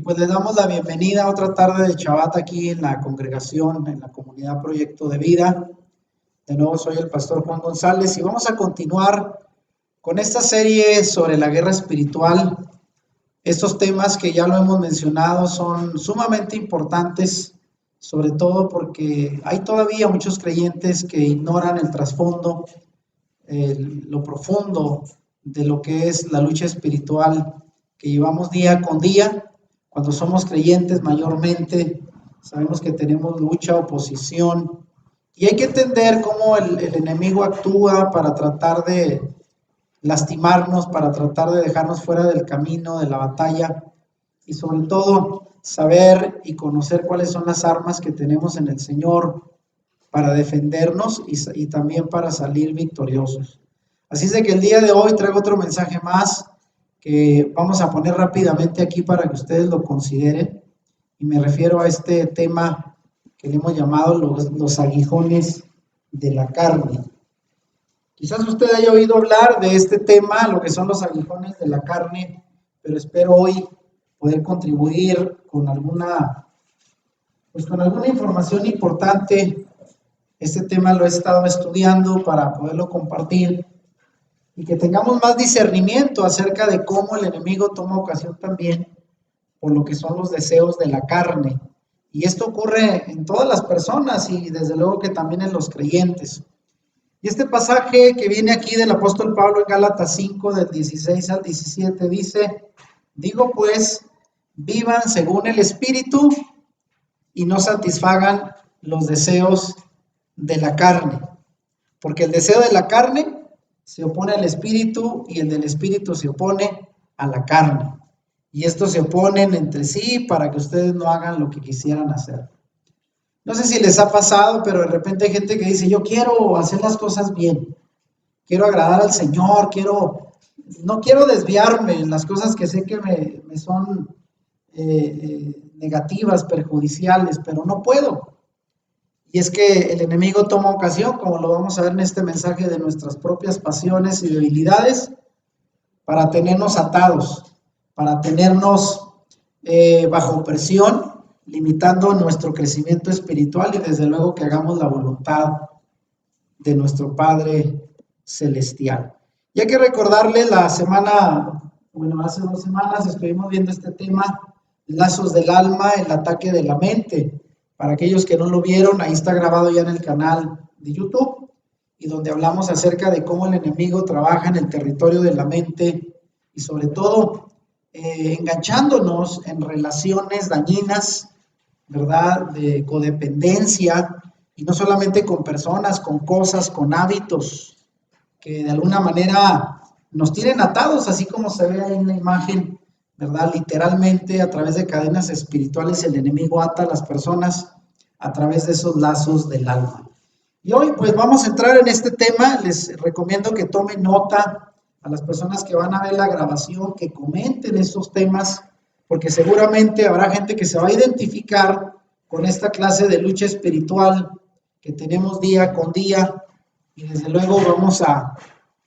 pues le damos la bienvenida a otra tarde de Shabbat aquí en la congregación, en la comunidad Proyecto de Vida. De nuevo soy el pastor Juan González y vamos a continuar con esta serie sobre la guerra espiritual. Estos temas que ya lo hemos mencionado son sumamente importantes, sobre todo porque hay todavía muchos creyentes que ignoran el trasfondo, lo profundo de lo que es la lucha espiritual que llevamos día con día. Cuando somos creyentes mayormente sabemos que tenemos lucha, oposición, y hay que entender cómo el enemigo actúa para tratar de lastimarnos, para tratar de dejarnos fuera del camino, de la batalla, y sobre todo saber y conocer cuáles son las armas que tenemos en el Señor para defendernos y también para salir victoriosos. Así es de que el día de hoy traigo otro mensaje más que vamos a poner rápidamente aquí para que ustedes lo consideren, y me refiero a este tema que le hemos llamado los aguijones de la carne. Quizás usted haya oído hablar de este tema, lo que son los aguijones de la carne, pero espero hoy poder contribuir con alguna información importante. Este tema lo he estado estudiando para poderlo compartir y que tengamos más discernimiento acerca de cómo el enemigo toma ocasión también por lo que son los deseos de la carne. Y esto ocurre en todas las personas y desde luego que también en los creyentes. Y este pasaje que viene aquí del apóstol Pablo en Gálatas 5, del 16 al 17, dice: digo pues, vivan según el Espíritu y no satisfagan los deseos de la carne. Porque el deseo de la carne se opone al Espíritu y el del Espíritu se opone a la carne. Y estos se oponen entre sí para que ustedes no hagan lo que quisieran hacer. No sé si les ha pasado, pero de repente hay gente que dice: yo quiero hacer las cosas bien, quiero agradar al Señor, no quiero desviarme en las cosas que sé que me son negativas, perjudiciales, pero no puedo. Y es que el enemigo toma ocasión, como lo vamos a ver en este mensaje, de nuestras propias pasiones y debilidades para tenernos atados, para tenernos bajo presión, limitando nuestro crecimiento espiritual y desde luego que hagamos la voluntad de nuestro Padre Celestial. Y hay que recordarle hace 2 semanas estuvimos viendo este tema, lazos del alma, el ataque de la mente. Para aquellos que no lo vieron, ahí está grabado ya en el canal de YouTube, y donde hablamos acerca de cómo el enemigo trabaja en el territorio de la mente y sobre todo enganchándonos en relaciones dañinas, ¿verdad? De codependencia, y no solamente con personas, con cosas, con hábitos que de alguna manera nos tienen atados, así como se ve ahí en la imagen, ¿verdad? Literalmente a través de cadenas espirituales el enemigo ata a las personas a través de esos lazos del alma. Y hoy pues vamos a entrar en este tema. Les recomiendo que tomen nota a las personas que van a ver la grabación, que comenten estos temas, porque seguramente habrá gente que se va a identificar con esta clase de lucha espiritual que tenemos día con día, y desde luego vamos a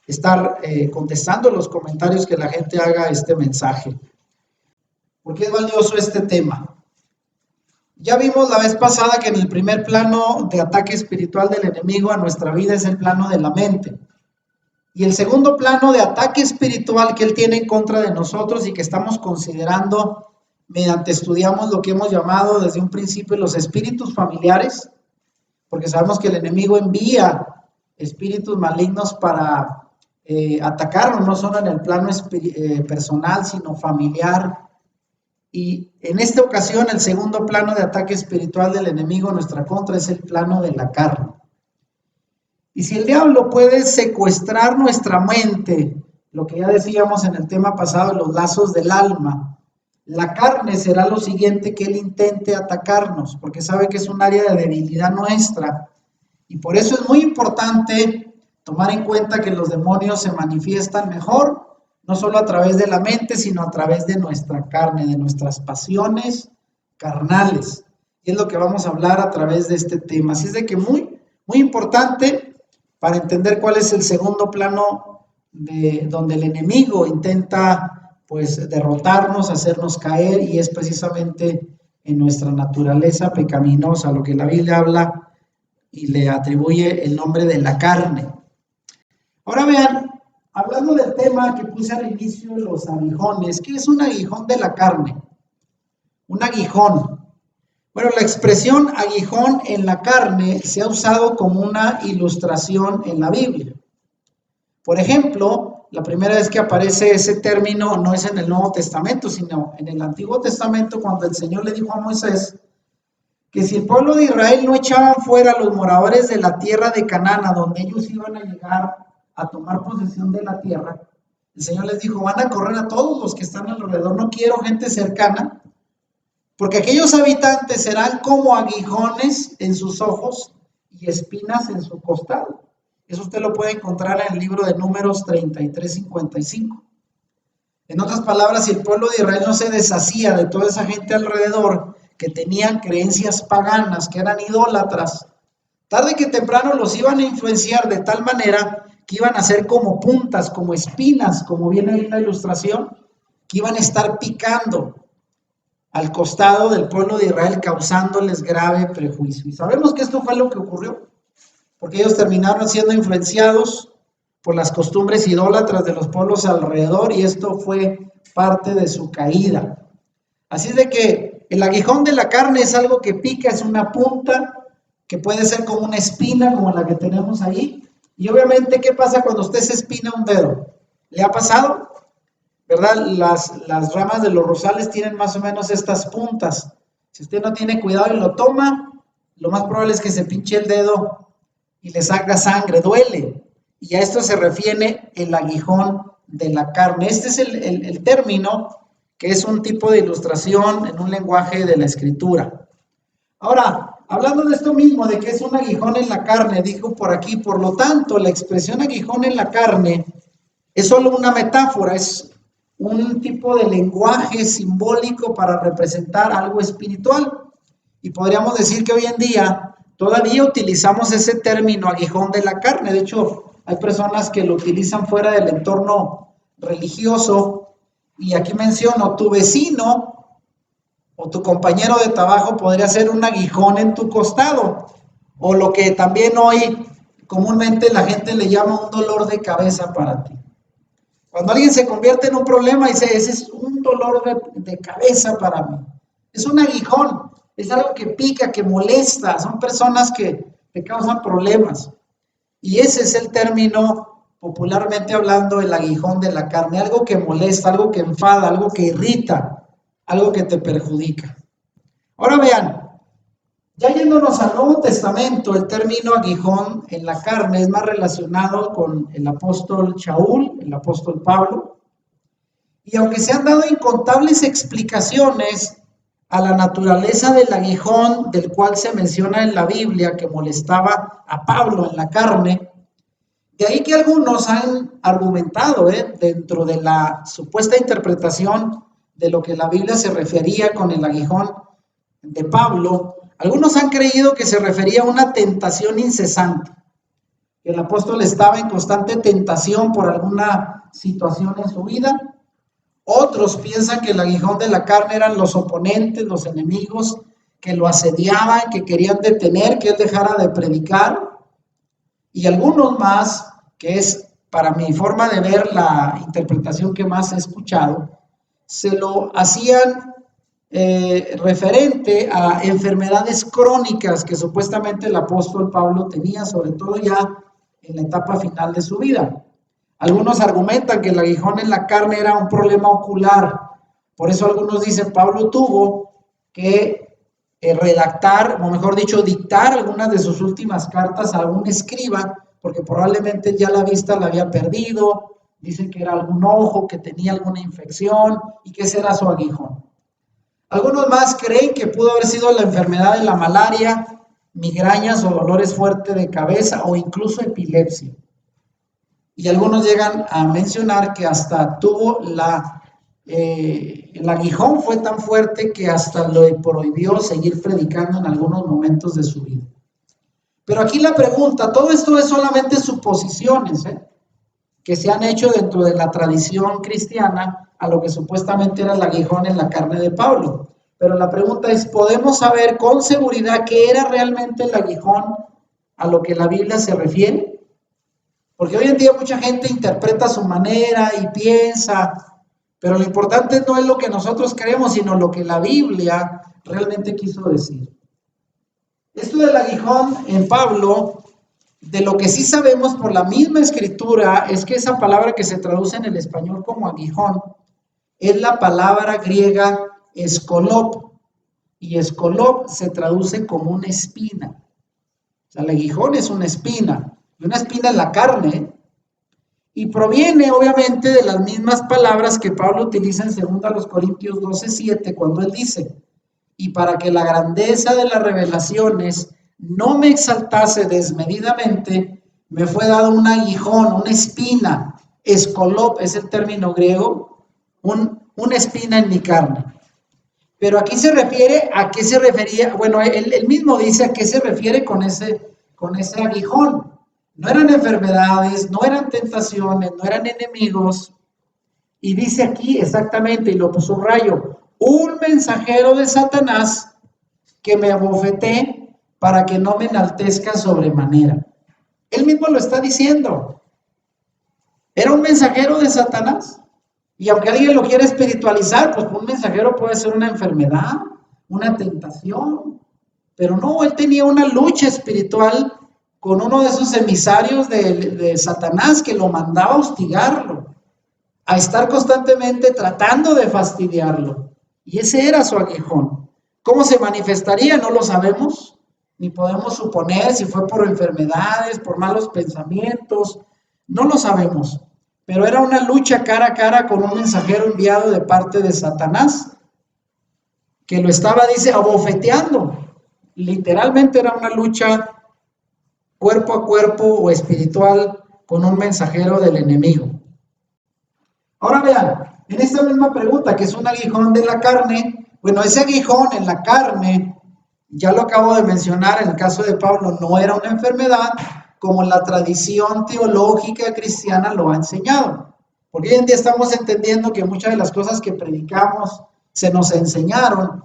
estar contestando los comentarios que la gente haga a este mensaje. ¿Por qué es valioso este tema? Ya vimos la vez pasada que en el primer plano de ataque espiritual del enemigo a nuestra vida es el plano de la mente. Y el segundo plano de ataque espiritual que él tiene en contra de nosotros y que estamos considerando mediante estudiamos lo que hemos llamado desde un principio los espíritus familiares, porque sabemos que el enemigo envía espíritus malignos para atacarnos, no solo en el plano personal, sino familiar. Y en esta ocasión, el segundo plano de ataque espiritual del enemigo en nuestra contra es el plano de la carne. Y si el diablo puede secuestrar nuestra mente, lo que ya decíamos en el tema pasado, los lazos del alma, la carne será lo siguiente que él intente atacarnos, porque sabe que es un área de debilidad nuestra. Y por eso es muy importante tomar en cuenta que los demonios se manifiestan mejor, no solo a través de la mente, sino a través de nuestra carne, de nuestras pasiones carnales. Y es lo que vamos a hablar a través de este tema. Así es de que muy importante para entender cuál es el segundo plano donde el enemigo intenta pues derrotarnos, hacernos caer, y es precisamente en nuestra naturaleza pecaminosa lo que la Biblia habla y le atribuye el nombre de la carne. Ahora vean, hablando del tema que puse al inicio, los aguijones, ¿qué es un aguijón de la carne? Un aguijón. Bueno, la expresión aguijón en la carne se ha usado como una ilustración en la Biblia. Por ejemplo, la primera vez que aparece ese término no es en el Nuevo Testamento, sino en el Antiguo Testamento, cuando el Señor le dijo a Moisés que si el pueblo de Israel no echaban fuera a los moradores de la tierra de Canaán, a donde ellos iban a llegar a tomar posesión de la tierra, el Señor les dijo, van a correr a todos los que están alrededor, no quiero gente cercana, porque aquellos habitantes serán como aguijones en sus ojos y espinas en su costado. Eso usted lo puede encontrar en el libro de Números 33:55. En otras palabras, si el pueblo de Israel no se deshacía de toda esa gente alrededor que tenían creencias paganas, que eran idólatras, tarde que temprano los iban a influenciar de tal manera que iban a ser como puntas, como espinas, como viene ahí en la ilustración, que iban a estar picando al costado del pueblo de Israel, causándoles grave prejuicio. Y sabemos que esto fue lo que ocurrió, porque ellos terminaron siendo influenciados por las costumbres idólatras de los pueblos alrededor, y esto fue parte de su caída. Así de que el aguijón de la carne es algo que pica, es una punta que puede ser como una espina, como la que tenemos ahí. Y obviamente, ¿qué pasa cuando usted se espina un dedo? ¿Le ha pasado? ¿Verdad? Las ramas de los rosales tienen más o menos estas puntas. Si usted no tiene cuidado y lo toma, lo más probable es que se pinche el dedo y le salga sangre, duele. Y a esto se refiere el aguijón de la carne. Este es el término, que es un tipo de ilustración en un lenguaje de la escritura. Ahora, hablando de esto mismo, de que es un aguijón en la carne, dijo por aquí, por lo tanto, la expresión aguijón en la carne es solo una metáfora, es un tipo de lenguaje simbólico para representar algo espiritual. Y podríamos decir que hoy en día todavía utilizamos ese término aguijón de la carne. De hecho, hay personas que lo utilizan fuera del entorno religioso. Y aquí menciono, tu vecino o tu compañero de trabajo podría ser un aguijón en tu costado. O lo que también hoy comúnmente la gente le llama un dolor de cabeza para ti. Cuando alguien se convierte en un problema, dice, ese es un dolor de cabeza para mí. Es un aguijón, es algo que pica, que molesta, son personas que te causan problemas. Y ese es el término, popularmente hablando, el aguijón de la carne, algo que molesta, algo que enfada, algo que irrita, algo que te perjudica. Ahora vean, ya yéndonos al Nuevo Testamento, el término aguijón en la carne es más relacionado con el apóstol Shaul, el apóstol Pablo. Y aunque se han dado incontables explicaciones a la naturaleza del aguijón del cual se menciona en la Biblia que molestaba a Pablo en la carne, de ahí que algunos han argumentado dentro de la supuesta interpretación de lo que la Biblia se refería con el aguijón de Pablo, algunos han creído que se refería a una tentación incesante, que el apóstol estaba en constante tentación por alguna situación en su vida. Otros piensan que el aguijón de la carne eran los oponentes, los enemigos, que lo asediaban, que querían detener, que él dejara de predicar. Y algunos más, que es para mi forma de ver la interpretación que más he escuchado, se lo hacían referente a enfermedades crónicas que supuestamente el apóstol Pablo tenía, sobre todo ya en la etapa final de su vida. Algunos argumentan que el aguijón en la carne era un problema ocular, por eso algunos dicen Pablo tuvo que redactar, o mejor dicho, dictar algunas de sus últimas cartas a un escriba, porque probablemente ya la vista la había perdido, dicen que era algún ojo, que tenía alguna infección y que ese era su aguijón. Algunos más creen que pudo haber sido la enfermedad de la malaria, migrañas o dolores fuertes de cabeza o incluso epilepsia. Y algunos llegan a mencionar que hasta tuvo el aguijón fue tan fuerte que hasta lo prohibió seguir predicando en algunos momentos de su vida. Pero aquí la pregunta, todo esto es solamente suposiciones, que se han hecho dentro de la tradición cristiana a lo que supuestamente era el aguijón en la carne de Pablo. Pero la pregunta es, ¿podemos saber con seguridad qué era realmente el aguijón a lo que la Biblia se refiere? Porque hoy en día mucha gente interpreta a su manera y piensa, pero lo importante no es lo que nosotros creemos, sino lo que la Biblia realmente quiso decir. Esto del aguijón en Pablo, de lo que sí sabemos por la misma escritura, es que esa palabra que se traduce en el español como aguijón, es la palabra griega escolop, y escolop se traduce como una espina. O sea, el aguijón es una espina, y una espina en la carne, y proviene obviamente de las mismas palabras que Pablo utiliza en 2 Corintios 12:7, cuando él dice, y para que la grandeza de las revelaciones no me exaltase desmedidamente, me fue dado un aguijón, una espina, escolop es el término griego, una espina en mi carne. Pero aquí se refiere a qué se refería, bueno, él mismo dice a qué se refiere con ese aguijón. No eran enfermedades, no eran tentaciones, no eran enemigos. Y dice aquí exactamente, y lo subrayo, un mensajero de Satanás que me abofeté para que no me enaltezca sobremanera. Él mismo lo está diciendo. Era un mensajero de Satanás. Y aunque alguien lo quiera espiritualizar, pues un mensajero puede ser una enfermedad, una tentación. Pero no, él tenía una lucha espiritual con uno de esos emisarios de Satanás que lo mandaba a hostigarlo, a estar constantemente tratando de fastidiarlo. Y ese era su aguijón. ¿Cómo se manifestaría? No lo sabemos, ni podemos suponer si fue por enfermedades, por malos pensamientos, no lo sabemos. Pero era una lucha cara a cara con un mensajero enviado de parte de Satanás, que lo estaba, dice, abofeteando. Literalmente era una lucha cuerpo a cuerpo o espiritual con un mensajero del enemigo. Ahora vean, en esta misma pregunta, que es un aguijón de la carne, bueno, ese aguijón en la carne, ya lo acabo de mencionar, en el caso de Pablo, no era una enfermedad, como la tradición teológica cristiana lo ha enseñado. Porque hoy en día estamos entendiendo que muchas de las cosas que predicamos se nos enseñaron,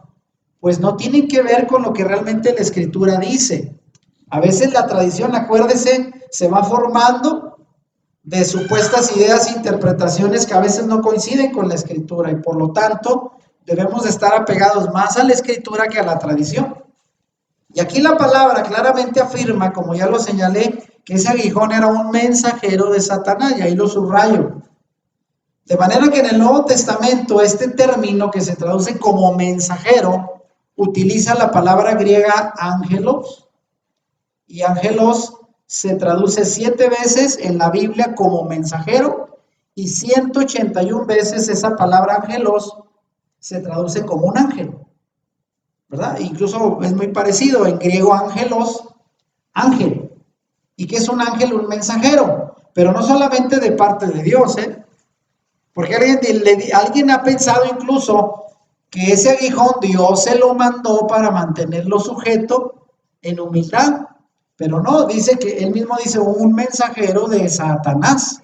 pues no tienen que ver con lo que realmente la Escritura dice. A veces la tradición, acuérdese, se va formando de supuestas ideas e interpretaciones que a veces no coinciden con la Escritura y por lo tanto debemos de estar apegados más a la Escritura que a la tradición. Y aquí la palabra claramente afirma, como ya lo señalé, que ese aguijón era un mensajero de Satanás, y ahí lo subrayo. De manera que en el Nuevo Testamento este término que se traduce como mensajero utiliza la palabra griega ángelos, y ángelos se traduce 7 veces en la Biblia como mensajero y 181 veces esa palabra ángelos se traduce como un ángel, ¿verdad? Incluso es muy parecido en griego ángelos, ángel. ¿Y qué es un ángel? Un mensajero, pero no solamente de parte de Dios, porque alguien ha pensado incluso que ese aguijón Dios se lo mandó para mantenerlo sujeto en humildad. Pero no, dice que él mismo dice un mensajero de Satanás.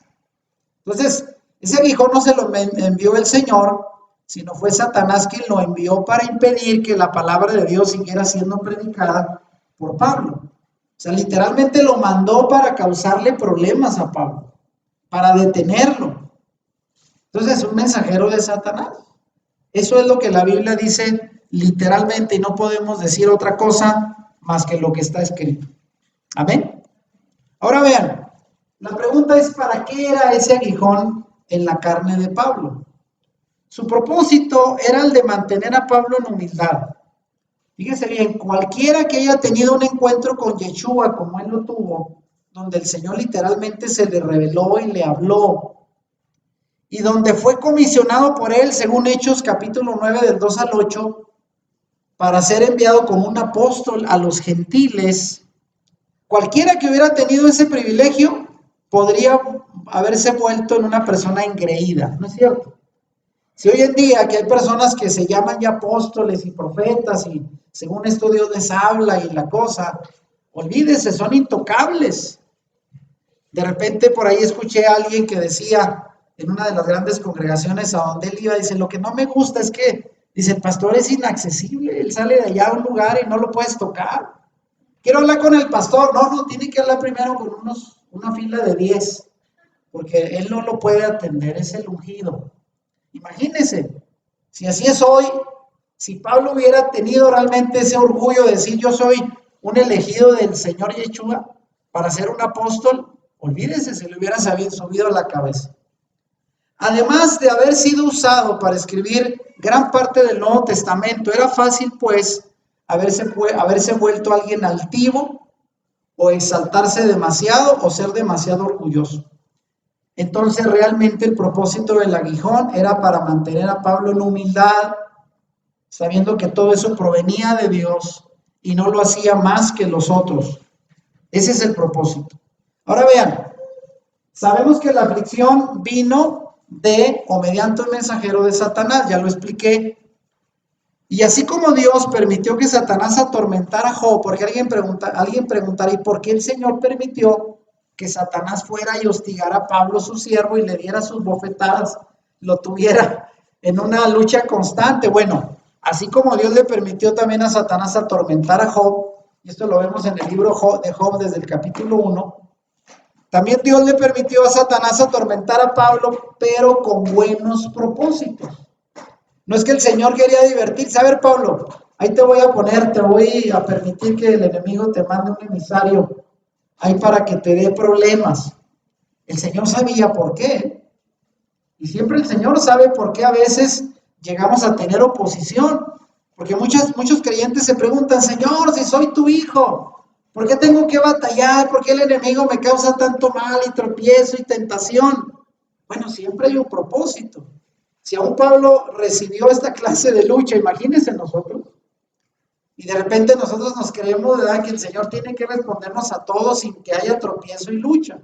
Entonces, ese aguijón no se lo envió el Señor, sino fue Satanás quien lo envió para impedir que la palabra de Dios siguiera siendo predicada por Pablo. O sea, literalmente lo mandó para causarle problemas a Pablo, para detenerlo. Entonces, es un mensajero de Satanás. Eso es lo que la Biblia dice literalmente y no podemos decir otra cosa más que lo que está escrito. Amén. Ahora vean, la pregunta es, ¿para qué era ese aguijón en la carne de Pablo? Su propósito era el de mantener a Pablo en humildad. Fíjense bien, cualquiera que haya tenido un encuentro con Yeshua como él lo tuvo, donde el Señor literalmente se le reveló y le habló, y donde fue comisionado por él, según Hechos capítulo 9 del 2 al 8, para ser enviado como un apóstol a los gentiles. Cualquiera que hubiera tenido ese privilegio podría haberse vuelto en una persona engreída, ¿no es cierto? Si hoy en día que hay personas que se llaman ya apóstoles y profetas y según esto Dios les habla y la cosa, olvídese, son intocables. De repente por ahí escuché a alguien que decía, en una de las grandes congregaciones a donde él iba, dice, lo que no me gusta es que, dice, el pastor es inaccesible, él sale de allá a un lugar y no lo puedes tocar. Quiero hablar con el pastor, no, tiene que hablar primero con una fila de 10, porque él no lo puede atender, es el ungido. Imagínense, si así es hoy, si Pablo hubiera tenido realmente ese orgullo de decir yo soy un elegido del Señor Yeshua para ser un apóstol, olvídese, se le hubiera subido a la cabeza. Además de haber sido usado para escribir gran parte del Nuevo Testamento, era fácil pues haberse vuelto alguien altivo o exaltarse demasiado o ser demasiado orgulloso. Entonces realmente el propósito del aguijón era para mantener a Pablo en humildad, sabiendo que todo eso provenía de Dios y no lo hacía más que los otros. Ese es el propósito. Ahora vean, sabemos que la aflicción vino de o mediante un mensajero de Satanás, ya lo expliqué. Y así como Dios permitió que Satanás atormentara a Job, porque alguien preguntará, ¿y por qué el Señor permitió que Satanás fuera y hostigara a Pablo, su siervo, y le diera sus bofetadas, lo tuviera en una lucha constante? Bueno, así como Dios le permitió también a Satanás atormentar a Job, y esto lo vemos en el libro de Job desde el capítulo 1, también Dios le permitió a Satanás atormentar a Pablo, pero con buenos propósitos. No es que el Señor quería divertirse. A ver, Pablo, ahí te voy a permitir que el enemigo te mande un emisario ahí para que te dé problemas. El Señor sabía por qué. Y siempre el Señor sabe por qué a veces llegamos a tener oposición. Porque muchos creyentes se preguntan, Señor, si soy tu hijo, ¿por qué tengo que batallar? ¿Por qué el enemigo me causa tanto mal y tropiezo y tentación? Bueno, siempre hay un propósito. Si aún Pablo recibió esta clase de lucha, imagínense nosotros. Y de repente nosotros nos creemos, ¿verdad?, que el Señor tiene que respondernos a todos sin que haya tropiezo y lucha.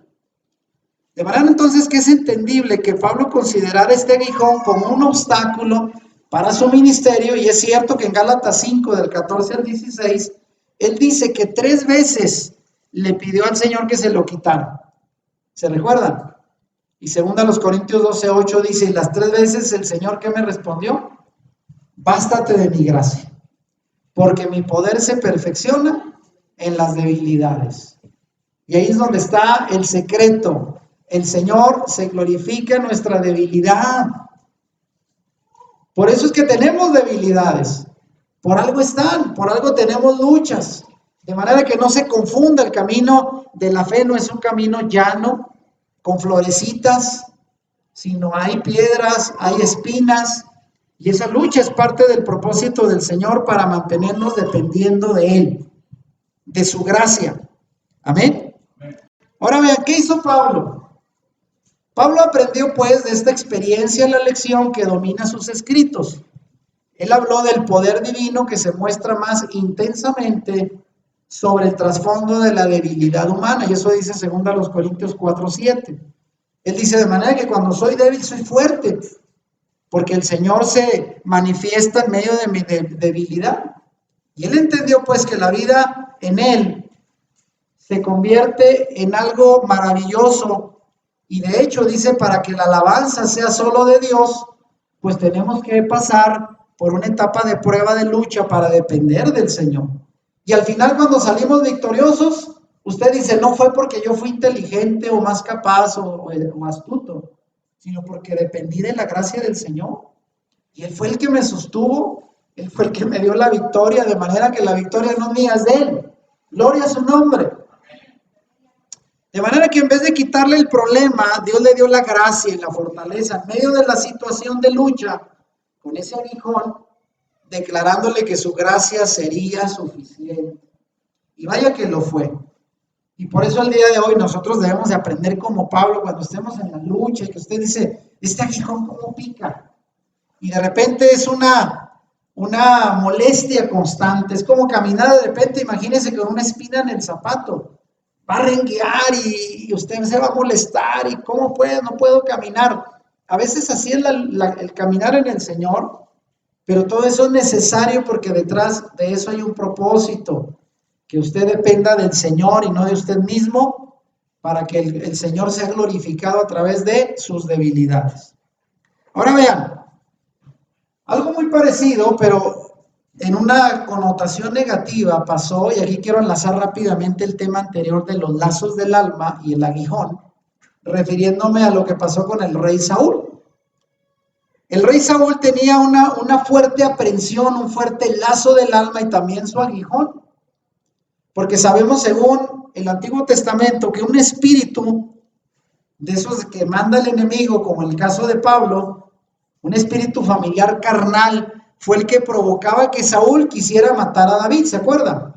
De manera entonces que es entendible que Pablo considerara este aguijón como un obstáculo para su ministerio, y es cierto que en Gálatas 5, del 14 al 16, él dice que 3 veces le pidió al Señor que se lo quitara. ¿Se recuerdan? Y segunda los Corintios 12:8 dice, y las 3 veces el Señor, ¿qué me respondió? Bástate de mi gracia, porque mi poder se perfecciona en las debilidades. Y ahí es donde está el secreto. El Señor se glorifica en nuestra debilidad. Por eso es que tenemos debilidades. Por algo están, por algo tenemos luchas. De manera que no se confunda, el camino de la fe no es un camino llano, con florecitas, sino hay piedras, hay espinas, y esa lucha es parte del propósito del Señor para mantenernos dependiendo de Él, de su gracia. Amén. Ahora vean, ¿qué hizo Pablo? Pablo aprendió pues de esta experiencia la lección que domina sus escritos. Él habló del poder divino que se muestra más intensamente sobre el trasfondo de la debilidad humana, y eso dice 2 Corintios 4:7. Él dice, de manera que cuando soy débil soy fuerte, porque el Señor se manifiesta en medio de mi debilidad. Y él entendió pues que la vida en él se convierte en algo maravilloso, y de hecho dice, para que la alabanza sea solo de Dios, pues tenemos que pasar por una etapa de prueba, de lucha, para depender del Señor. Y al final, cuando salimos victoriosos, usted dice, no fue porque yo fui inteligente o más capaz o astuto, sino porque dependí de la gracia del Señor. Y Él fue el que me sostuvo, Él fue el que me dio la victoria, de manera que la victoria no es mía, es de Él. Gloria a su nombre. De manera que en vez de quitarle el problema, Dios le dio la gracia y la fortaleza en medio de la situación de lucha, con ese aguijón, declarándole que su gracia sería suficiente. Y vaya que lo fue. Y por eso el día de hoy nosotros debemos de aprender como Pablo, cuando estemos en la lucha y que usted dice, este aguijón cómo pica. Y de repente es una molestia constante. Es como caminar de repente, imagínese con una espina en el zapato. Va a renguear y usted se va a molestar. ¿Y cómo puedo? No puedo caminar. A veces así es el caminar en el Señor, pero todo eso es necesario porque detrás de eso hay un propósito. Que usted dependa del Señor y no de usted mismo, para que el Señor sea glorificado a través de sus debilidades. Ahora vean, algo muy parecido, pero en una connotación negativa pasó, y aquí quiero enlazar rápidamente el tema anterior de los lazos del alma y el aguijón, refiriéndome a lo que pasó con el rey Saúl. El rey Saúl tenía una fuerte aprensión, un fuerte lazo del alma y también su aguijón, porque sabemos según el Antiguo Testamento que un espíritu de esos que manda el enemigo, como en el caso de Pablo, un espíritu familiar carnal, fue el que provocaba que Saúl quisiera matar a David, ¿se acuerdan?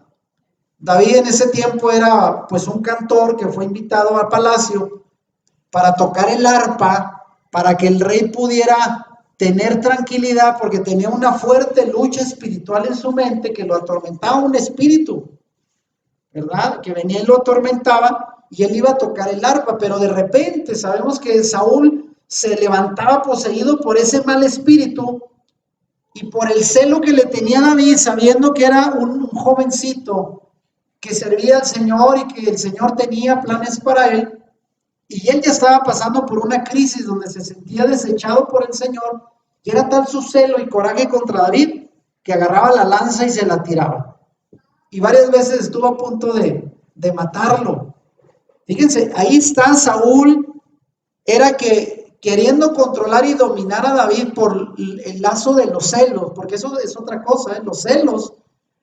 David en ese tiempo era pues un cantor que fue invitado al palacio para tocar el arpa, para que el rey pudiera tener tranquilidad, porque tenía una fuerte lucha espiritual en su mente que lo atormentaba un espíritu, ¿verdad? Que venía y lo atormentaba y él iba a tocar el arpa, pero de repente sabemos que Saúl se levantaba poseído por ese mal espíritu y por el celo que le tenía David, sabiendo que era un jovencito que servía al Señor y que el Señor tenía planes para él, y él ya estaba pasando por una crisis donde se sentía desechado por el Señor, y era tal su celo y coraje contra David que agarraba la lanza y se la tiraba. Y varias veces estuvo a punto de matarlo. Fíjense, ahí está Saúl, era que queriendo controlar y dominar a David por el lazo de los celos, porque eso es otra cosa, ¿eh? Los celos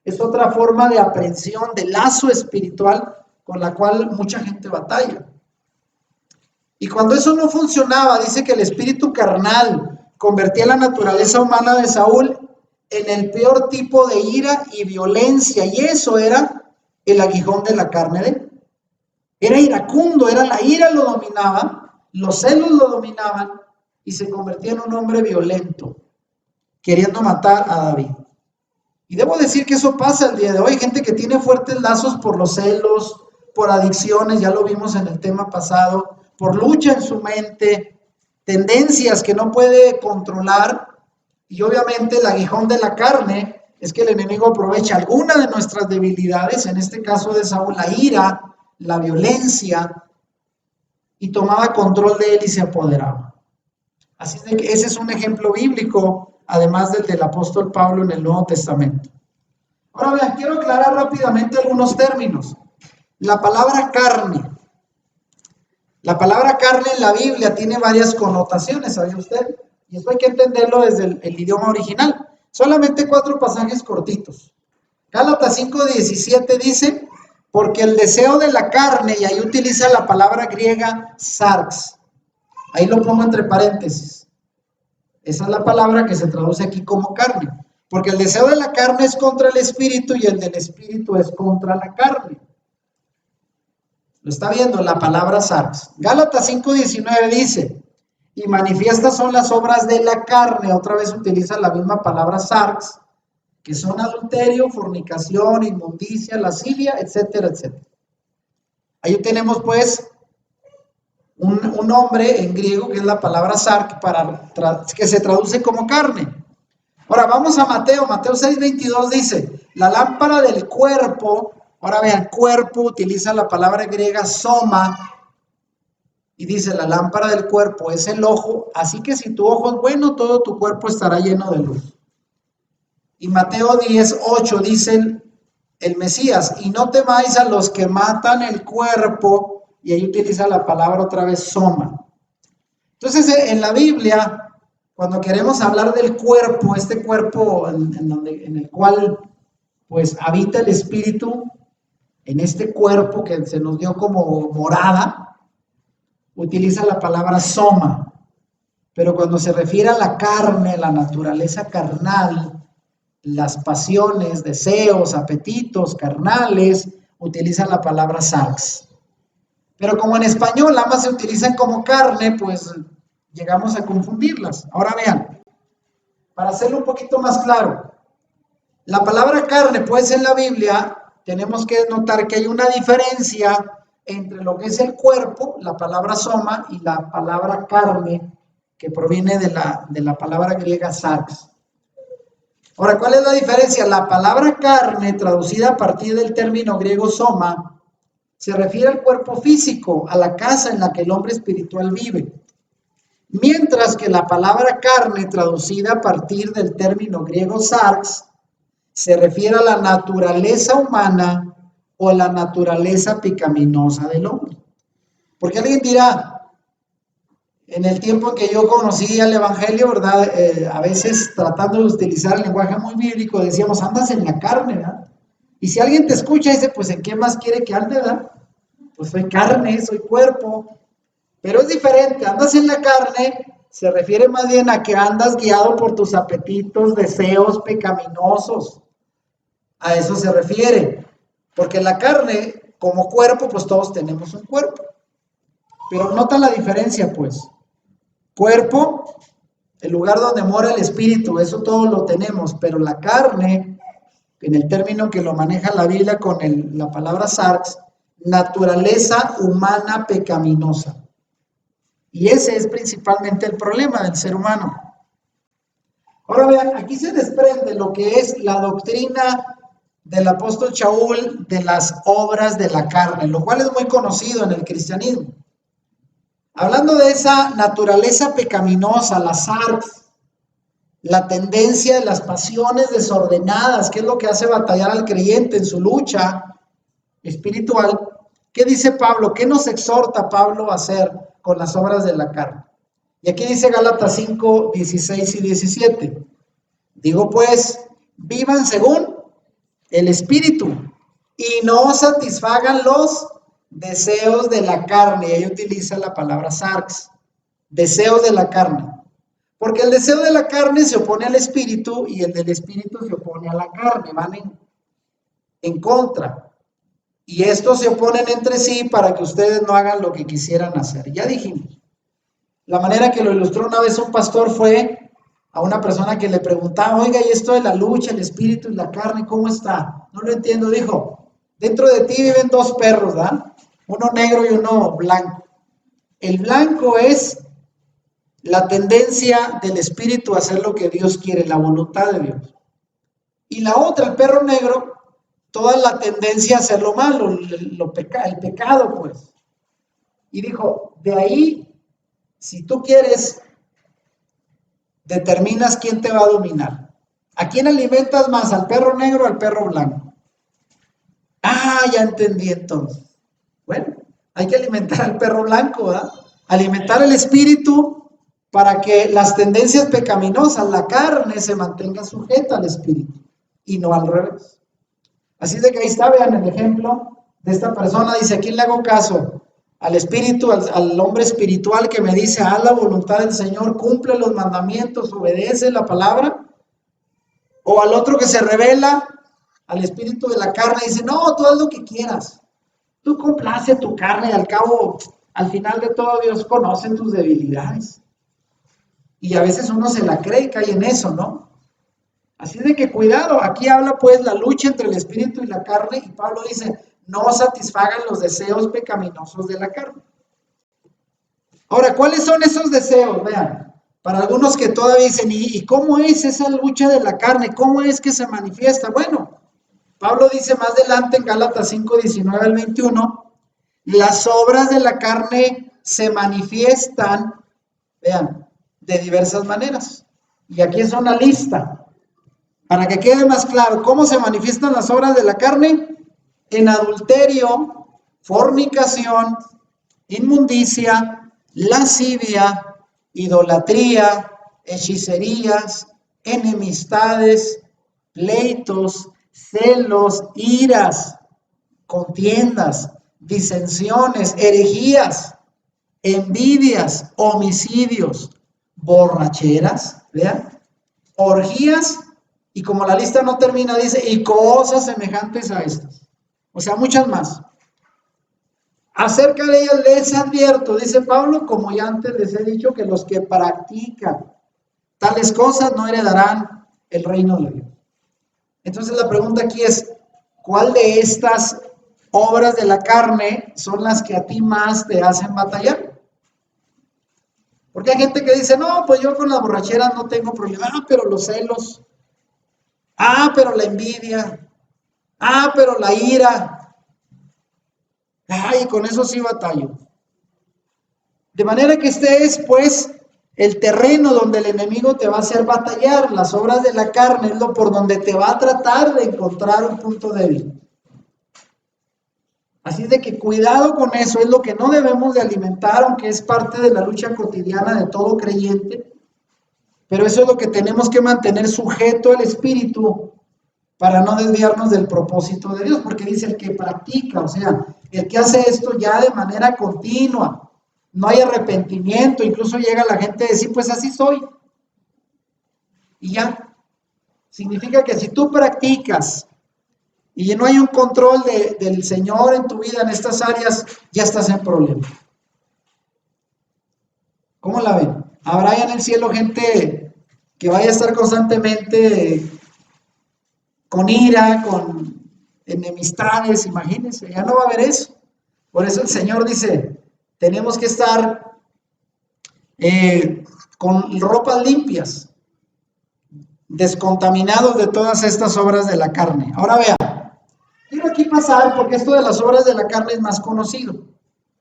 es otra forma de aprehensión, de lazo espiritual con la cual mucha gente batalla. Y cuando eso no funcionaba, dice que el espíritu carnal convertía la naturaleza humana de Saúl en el peor tipo de ira y violencia, y eso era el aguijón de la carne de él. Era iracundo, era la ira lo dominaba, los celos lo dominaban y se convertía en un hombre violento, queriendo matar a David. Y debo decir que eso pasa el día de hoy, gente que tiene fuertes lazos por los celos, por adicciones, ya lo vimos en el tema pasado, por lucha en su mente, tendencias que no puede controlar, y obviamente el aguijón de la carne es que el enemigo aprovecha alguna de nuestras debilidades, en este caso de Saúl, la ira, la violencia, y tomaba control de él y se apoderaba. Así de que ese es un ejemplo bíblico, además del apóstol Pablo en el Nuevo Testamento. Ahora vean, quiero aclarar rápidamente algunos términos. La palabra carne. La palabra carne en la Biblia tiene varias connotaciones, ¿sabía usted? Y eso hay que entenderlo desde el idioma original. Solamente 4 pasajes cortitos. Gálatas 5:17 dice, porque el deseo de la carne, y ahí utiliza la palabra griega sarx. Ahí lo pongo entre paréntesis. Esa es la palabra que se traduce aquí como carne. Porque el deseo de la carne es contra el espíritu y el del espíritu es contra la carne. Lo está viendo la palabra sarx. Gálatas 5:19 dice, y manifiestas son las obras de la carne. Otra vez utiliza la misma palabra sarx, que son adulterio, fornicación, inmundicia, lascivia, etcétera, etcétera. Ahí tenemos pues un nombre en griego que es la palabra sarx, que se traduce como carne. Ahora vamos a Mateo 6:22 dice, la lámpara del cuerpo, ahora vean, cuerpo utiliza la palabra griega soma, y dice, la lámpara del cuerpo es el ojo, así que si tu ojo es bueno, todo tu cuerpo estará lleno de luz. Y Mateo 10:8 dice el Mesías, y no temáis a los que matan el cuerpo, y ahí utiliza la palabra otra vez soma. Entonces en la Biblia, cuando queremos hablar del cuerpo, este cuerpo en el cual pues habita el espíritu, en este cuerpo que se nos dio como morada, utiliza la palabra soma. Pero cuando se refiere a la carne, la naturaleza carnal, las pasiones, deseos, apetitos carnales, utilizan la palabra sarx. Pero como en español ambas se utilizan como carne, pues llegamos a confundirlas. Ahora vean, para hacerlo un poquito más claro, la palabra carne, pues en la Biblia tenemos que notar que hay una diferencia entre lo que es el cuerpo, la palabra soma, y la palabra carne, que proviene de la palabra griega sarx. Ahora, ¿cuál es la diferencia? La palabra carne, traducida a partir del término griego soma, se refiere al cuerpo físico, a la casa en la que el hombre espiritual vive. Mientras que la palabra carne, traducida a partir del término griego sarx, se refiere a la naturaleza humana o a la naturaleza pecaminosa del hombre. Porque alguien dirá, en el tiempo en que yo conocí el Evangelio, ¿verdad? A veces tratando de utilizar el lenguaje muy bíblico, decíamos, andas en la carne, ¿verdad? Y si alguien te escucha y dice, pues ¿en qué más quiere que ande, verdad? Pues soy carne, soy cuerpo. Pero es diferente, andas en la carne, se refiere más bien a que andas guiado por tus apetitos, deseos pecaminosos. A eso se refiere. Porque la carne, como cuerpo, pues todos tenemos un cuerpo. Pero nota la diferencia, pues. Cuerpo, el lugar donde mora el espíritu, eso todo lo tenemos, pero la carne, en el término que lo maneja la Biblia con la palabra sarx, naturaleza humana pecaminosa. Y ese es principalmente el problema del ser humano. Ahora vean, aquí se desprende lo que es la doctrina del apóstol Shaul de las obras de la carne, lo cual es muy conocido en el cristianismo. Hablando de esa naturaleza pecaminosa, la sarx, la tendencia de las pasiones desordenadas, que es lo que hace batallar al creyente en su lucha espiritual, ¿qué dice Pablo? ¿Qué nos exhorta Pablo a hacer con las obras de la carne? Y aquí dice Gálatas 5, 16 y 17. Digo pues, vivan según el Espíritu y no satisfagan los deseos de la carne. Y ahí utiliza la palabra sarx, deseos de la carne. Porque el deseo de la carne se opone al Espíritu y el del Espíritu se opone a la carne, van en contra. Y estos se oponen entre sí para que ustedes no hagan lo que quisieran hacer. Ya dijimos. La manera que lo ilustró una vez un pastor fue a una persona que le preguntaba, oiga, ¿y esto de la lucha, el espíritu y la carne, cómo está? No lo entiendo. Dijo, dentro de ti viven dos perros, ¿verdad? Uno negro y uno blanco. El blanco es la tendencia del espíritu a hacer lo que Dios quiere, la voluntad de Dios. Y la otra, el perro negro, toda la tendencia a hacer lo malo, el pecado, pues. Y dijo, de ahí, si tú quieres, determinas quién te va a dominar. ¿A quién alimentas más, al perro negro o al perro blanco? Ah, ya entendí entonces. Bueno, hay que alimentar al perro blanco, ¿verdad? Alimentar el espíritu para que las tendencias pecaminosas, la carne, se mantenga sujeta al espíritu y no al revés. Así de que ahí está, vean el ejemplo de esta persona. Dice, ¿a quién le hago caso? Al espíritu, al hombre espiritual que me dice, haz la voluntad del Señor, cumple los mandamientos, obedece la palabra. O al otro que se revela, al espíritu de la carne, y dice, no, tú haz lo que quieras. Tú complace tu carne, al cabo, al final de todo, Dios conoce tus debilidades. Y a veces uno se la cree y cae en eso, ¿no? Así de que cuidado, aquí habla pues la lucha entre el espíritu y la carne, y Pablo dice, no satisfagan los deseos pecaminosos de la carne. Ahora, ¿cuáles son esos deseos? Vean, para algunos que todavía dicen, ¿y cómo es esa lucha de la carne? ¿Cómo es que se manifiesta? Bueno, Pablo dice más adelante en Gálatas 5, 19 al 21, las obras de la carne se manifiestan, vean, de diversas maneras. Y aquí es una lista, para que quede más claro, ¿cómo se manifiestan las obras de la carne? En adulterio, fornicación, inmundicia, lascivia, idolatría, hechicerías, enemistades, pleitos, celos, iras, contiendas, disensiones, herejías, envidias, homicidios, borracheras, ¿vean? Orgías, y como la lista no termina, dice, y cosas semejantes a estas. O sea, muchas más. Acerca de ellas les advierto, dice Pablo, como ya antes les he dicho, que los que practican tales cosas no heredarán el reino de Dios. Entonces la pregunta aquí es, ¿cuál de estas obras de la carne son las que a ti más te hacen batallar? Porque hay gente que dice, no, pues yo con las borracheras no tengo problema. Ah, pero los celos. Ah, pero la envidia. Ah, pero la ira. Ay, con eso sí batallo. De manera que este es, pues, el terreno donde el enemigo te va a hacer batallar. Las obras de la carne es lo por donde te va a tratar de encontrar un punto débil. Así de que cuidado con eso, es lo que no debemos de alimentar, aunque es parte de la lucha cotidiana de todo creyente. Pero eso es lo que tenemos que mantener sujeto al espíritu para no desviarnos del propósito de Dios, porque dice el que practica, o sea, el que hace esto ya de manera continua, no hay arrepentimiento, incluso llega la gente a decir, pues así soy, y ya, significa que si tú practicas y no hay un control del Señor en tu vida en estas áreas, ya estás en problemas. ¿Cómo la ven? ¿Habrá ya en el cielo gente que vaya a estar constantemente con ira, con enemistades? Imagínense, ya no va a haber eso. Por eso el Señor dice, tenemos que estar con ropas limpias, descontaminados de todas estas obras de la carne. Ahora vean, quiero aquí pasar, porque esto de las obras de la carne es más conocido.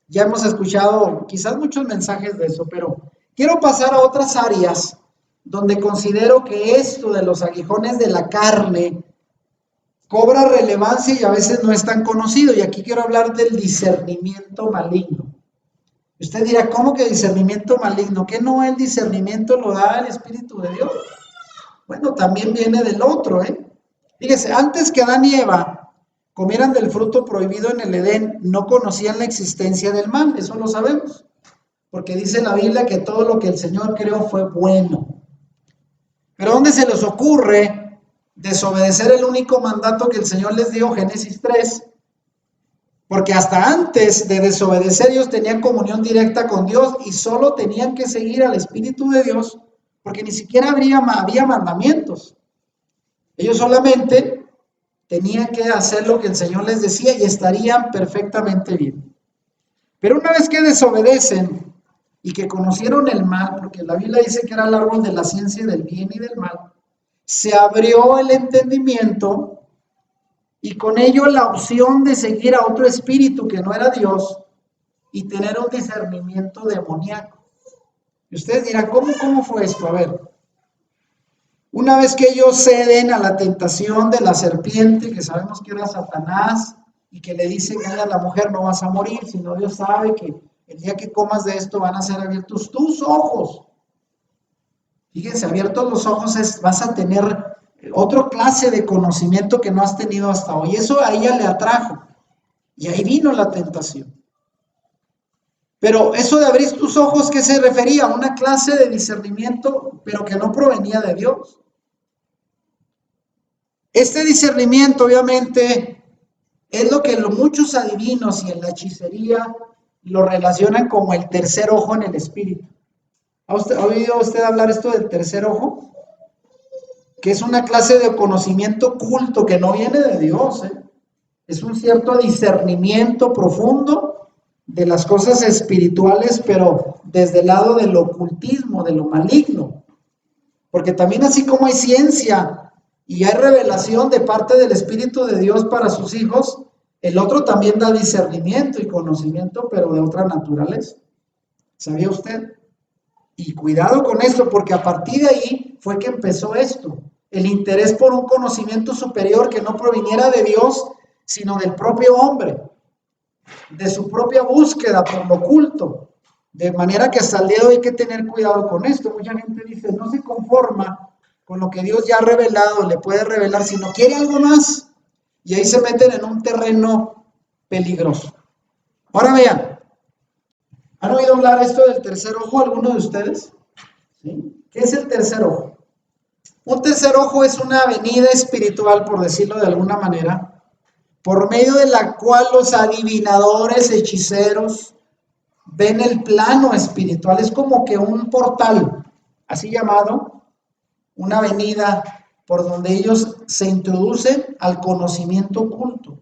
Ya hemos escuchado quizás muchos mensajes de eso, pero quiero pasar a otras áreas donde considero que esto de los aguijones de la carne cobra relevancia y a veces no es tan conocido. Y aquí quiero hablar del discernimiento maligno. Usted dirá, ¿cómo que discernimiento maligno? ¿Qué no el discernimiento lo da el Espíritu de Dios? Bueno, también viene del otro, ¿eh? Fíjese, antes que Adán y Eva comieran del fruto prohibido en el Edén, no conocían la existencia del mal, eso lo sabemos, porque dice la Biblia que todo lo que el Señor creó fue bueno. Pero ¿dónde se les ocurre desobedecer el único mandato que el Señor les dio, Génesis 3? Porque hasta antes de desobedecer ellos tenían comunión directa con Dios y solo tenían que seguir al Espíritu de Dios, porque ni siquiera había mandamientos. Ellos solamente tenían que hacer lo que el Señor les decía y estarían perfectamente bien. Pero una vez que desobedecen y que conocieron el mal, porque la Biblia dice que era el árbol de la ciencia del bien y del mal, se abrió el entendimiento y con ello la opción de seguir a otro espíritu que no era Dios y tener un discernimiento demoníaco. Y ustedes dirán, ¿cómo fue esto? A ver, una vez que ellos ceden a la tentación de la serpiente, que sabemos que era Satanás, y que le dice que a la mujer no vas a morir, sino Dios sabe que el día que comas de esto van a ser abiertos tus ojos. Fíjense, abiertos los ojos vas a tener otra clase de conocimiento que no has tenido hasta hoy. Eso a ella le atrajo. Y ahí vino la tentación. Pero eso de abrir tus ojos, ¿qué se refería? A una clase de discernimiento, pero que no provenía de Dios. Este discernimiento, obviamente, es lo que muchos adivinos y en la hechicería lo relacionan como el tercer ojo en el espíritu. ¿Ha oído usted hablar esto del tercer ojo? Que es una clase de conocimiento oculto que no viene de Dios, ¿eh? Es un cierto discernimiento profundo de las cosas espirituales, pero desde el lado del ocultismo, de lo maligno. Porque también así como hay ciencia y hay revelación de parte del Espíritu de Dios para sus hijos, el otro también da discernimiento y conocimiento, pero de otra naturaleza. ¿Sabía usted? Y cuidado con esto, porque a partir de ahí fue que empezó esto. El interés por un conocimiento superior que no proviniera de Dios, sino del propio hombre, de su propia búsqueda por lo oculto. De manera que hasta el día de hoy hay que tener cuidado con esto. Mucha gente dice, no se conforma con lo que Dios ya ha revelado, le puede revelar, sino quiere algo más. Y ahí se meten en un terreno peligroso. Ahora vean, ¿han oído hablar esto del tercer ojo alguno de ustedes? ¿Sí? ¿Qué es el tercer ojo? Un tercer ojo es una avenida espiritual, por decirlo de alguna manera, por medio de la cual los adivinadores, hechiceros, ven el plano espiritual. Es como que un portal, así llamado, una avenida por donde ellos se introducen al conocimiento oculto.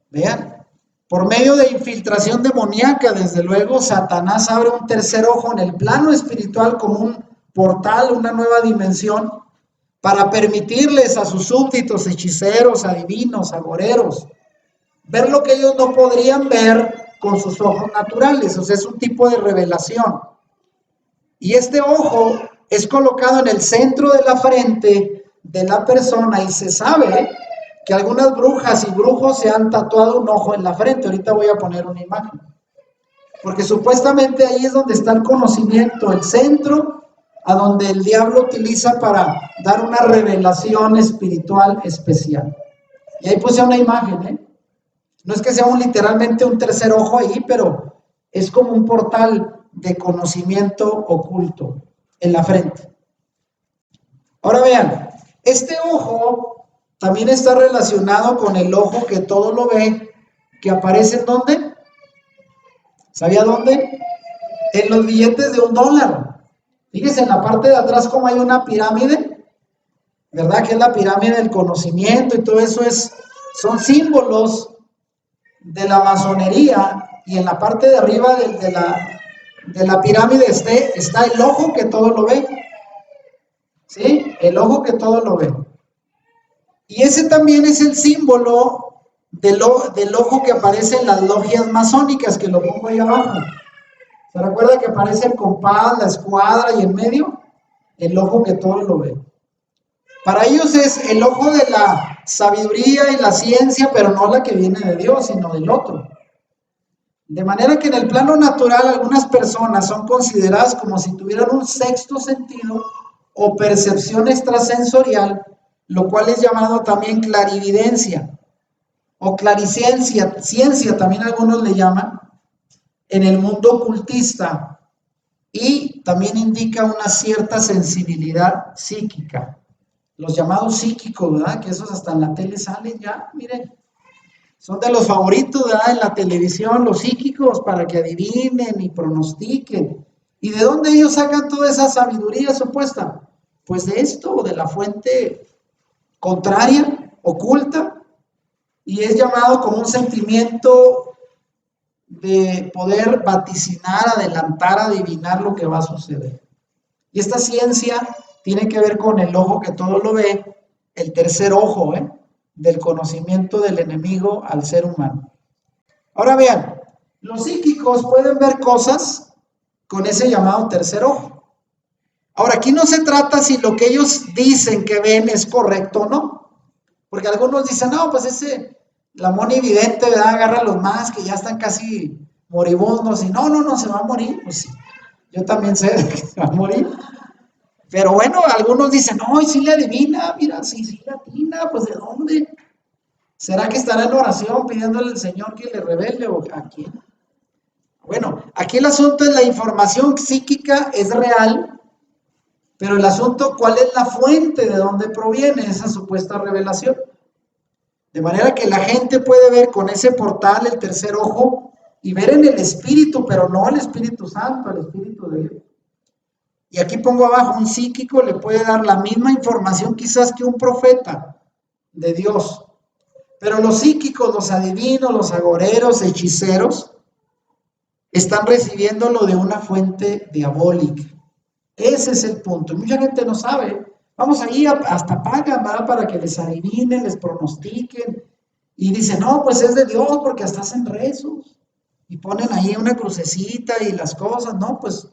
Vean, por medio de infiltración demoníaca, desde luego, Satanás abre un tercer ojo en el plano espiritual como un portal, una nueva dimensión, para permitirles a sus súbditos, hechiceros, adivinos, agoreros, ver lo que ellos no podrían ver con sus ojos naturales. O sea, es un tipo de revelación. Y este ojo es colocado en el centro de la frente de la persona y se sabe que algunas brujas y brujos se han tatuado un ojo en la frente. Ahorita voy a poner una imagen. Porque supuestamente ahí es donde está el conocimiento, el centro a donde el diablo utiliza para dar una revelación espiritual especial. Y ahí puse una imagen, ¿eh? No es que sea literalmente un tercer ojo ahí, pero es como un portal de conocimiento oculto en la frente. Ahora vean, este ojo también está relacionado con el ojo que todo lo ve, que aparece ¿en dónde? ¿Sabía dónde? En los billetes de $1. Fíjense en la parte de atrás como hay una pirámide, ¿verdad? Que es la pirámide del conocimiento y todo eso son símbolos de la masonería, y en la parte de arriba de la pirámide está el ojo que todo lo ve. ¿Sí? El ojo que todo lo ve. Y ese también es el símbolo del ojo que aparece en las logias masónicas, que lo pongo ahí abajo. ¿Se recuerda que aparece el compás, la escuadra y en medio? El ojo que todo lo ve. Para ellos es el ojo de la sabiduría y la ciencia, pero no la que viene de Dios, sino del otro. De manera que en el plano natural algunas personas son consideradas como si tuvieran un sexto sentido o percepción extrasensorial, lo cual es llamado también clarividencia o clariciencia, ciencia también algunos le llaman, en el mundo ocultista, y también indica una cierta sensibilidad psíquica. Los llamados psíquicos, ¿verdad? Que esos hasta en la tele salen ya, miren. Son de los favoritos, ¿verdad? En la televisión, los psíquicos, para que adivinen y pronostiquen. ¿Y de dónde ellos sacan toda esa sabiduría supuesta? Pues de esto, de la fuente contraria, oculta, y es llamado como un sentimiento de poder vaticinar, adelantar, adivinar lo que va a suceder. Y esta ciencia tiene que ver con el ojo que todo lo ve, el tercer ojo, del conocimiento del enemigo al ser humano. Ahora vean, los psíquicos pueden ver cosas con ese llamado tercer ojo. Ahora, aquí no se trata si lo que ellos dicen que ven es correcto o no, porque algunos dicen, no, pues la monividente, ¿verdad? Agarra a los más que ya están casi moribundos y no, se va a morir. Pues sí, yo también sé que se va a morir. Pero bueno, algunos dicen, no, y si le adivina, mira, sí le atina, pues ¿de dónde? ¿Será que estará en oración pidiéndole al Señor que le revele o a quién? Bueno, aquí el asunto es la información psíquica es real, pero el asunto, ¿cuál es la fuente de dónde proviene esa supuesta revelación? De manera que la gente puede ver con ese portal, el tercer ojo, y ver en el Espíritu, pero no el Espíritu Santo, el Espíritu de Dios. Y aquí pongo abajo, un psíquico le puede dar la misma información quizás que un profeta de Dios. Pero los psíquicos, los adivinos, los agoreros, hechiceros, están recibiéndolo de una fuente diabólica. Ese es el punto. Mucha gente no sabe. Vamos ahí, hasta pagan, ¿verdad? Para que les adivinen, les pronostiquen. Y dicen, no, pues es de Dios porque hasta hacen rezos. Y ponen ahí una crucecita y las cosas. No, pues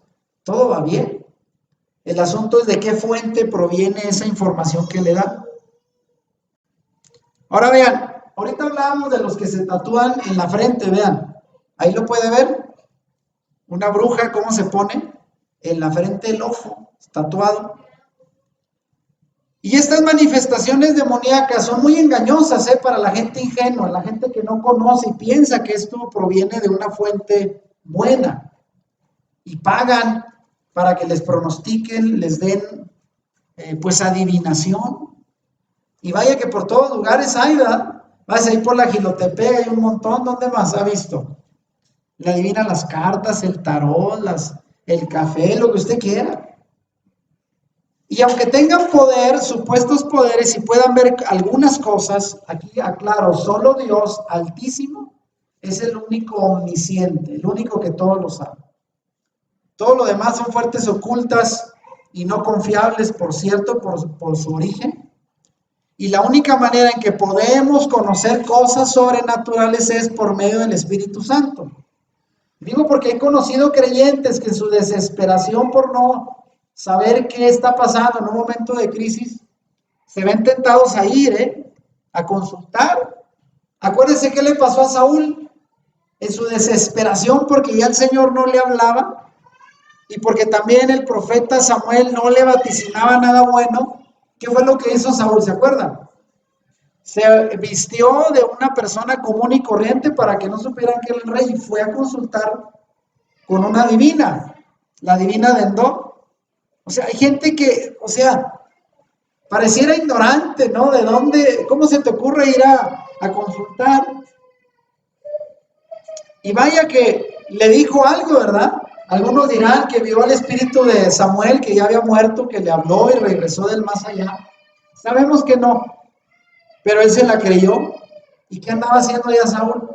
todo va bien. El asunto es de qué fuente proviene esa información que le dan. Ahora vean, ahorita hablábamos de los que se tatúan en la frente, vean. Ahí lo puede ver. Una bruja, ¿cómo se pone? En la frente el ojo, tatuado. Y estas manifestaciones demoníacas son muy engañosas, para la gente ingenua, la gente que no conoce y piensa que esto proviene de una fuente buena. Y pagan para que les pronostiquen, les den, pues, adivinación. Y vaya que por todos lugares hay, ¿verdad? Vas ahí por la Gilotepec, hay un montón. ¿Dónde más ha visto? Le adivinan las cartas, el tarot, el café, lo que usted quiera. Y aunque tengan poder, supuestos poderes, y puedan ver algunas cosas, aquí aclaro, solo Dios Altísimo es el único omnisciente, el único que todo lo sabe. Todo lo demás son fuentes ocultas y no confiables, por cierto, por su origen. Y la única manera en que podemos conocer cosas sobrenaturales es por medio del Espíritu Santo. Digo porque he conocido creyentes que en su desesperación por no saber qué está pasando en un momento de crisis, se ven tentados a ir, a consultar. Acuérdense qué le pasó a Saúl en su desesperación porque ya el Señor no le hablaba y porque también el profeta Samuel no le vaticinaba nada bueno. ¿Qué fue lo que hizo Saúl? ¿Se acuerdan? Se vistió de una persona común y corriente para que no supieran que era el rey y fue a consultar con una divina, la divina de Endor. O sea, hay gente que, o sea, pareciera ignorante, ¿no? ¿De dónde, cómo se te ocurre ir a consultar? Y vaya que le dijo algo, ¿verdad? Algunos dirán que vio al espíritu de Samuel, que ya había muerto, que le habló y regresó del más allá. Sabemos que no, pero él se la creyó. ¿Y qué andaba haciendo ya Saúl?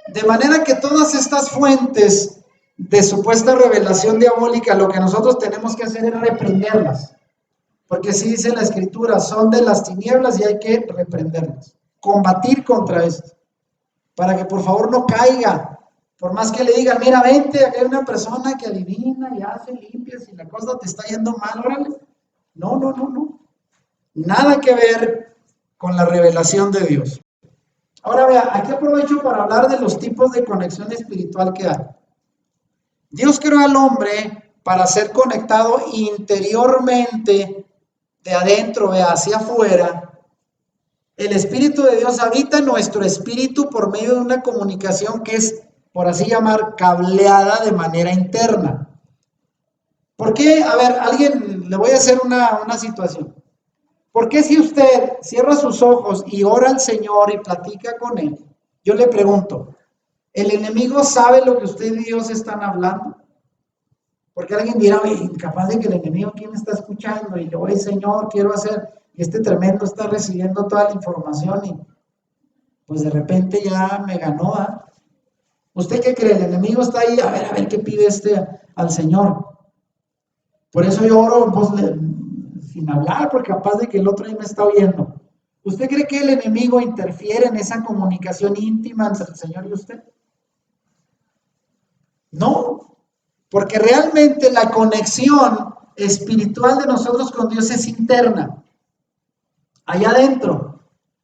De manera que todas estas fuentes de supuesta revelación diabólica, lo que nosotros tenemos que hacer es reprenderlas. Porque sí dice la escritura, son de las tinieblas y hay que reprenderlas. Combatir contra esto. Para que por favor no caiga. Por más que le digan, mira, vente, aquí hay una persona que adivina y hace limpias y la cosa te está yendo mal, órale. No, no, no, no. Nada que ver con la revelación de Dios. Ahora vea, aquí aprovecho para hablar de los tipos de conexión espiritual que hay. Dios creó al hombre para ser conectado interiormente, de adentro hacia afuera. El Espíritu de Dios habita en nuestro espíritu por medio de una comunicación que es, por así llamar, cableada de manera interna. ¿Por qué? A ver, alguien, le voy a hacer una situación. ¿Por qué si usted cierra sus ojos y ora al Señor y platica con Él? Yo le pregunto, ¿el enemigo sabe lo que usted y Dios están hablando? Porque alguien dirá, oye, capaz de que el enemigo aquí me está escuchando y le voy, Señor, quiero hacer, y este tremendo está recibiendo toda la información y pues de repente ya me ganó. ¿Usted qué cree? El enemigo está ahí, a ver qué pide al Señor. Por eso yo oro sin hablar, porque capaz de que el otro ahí me está oyendo. ¿Usted cree que el enemigo interfiere en esa comunicación íntima entre el Señor y usted? No, porque realmente la conexión espiritual de nosotros con Dios es interna, allá adentro,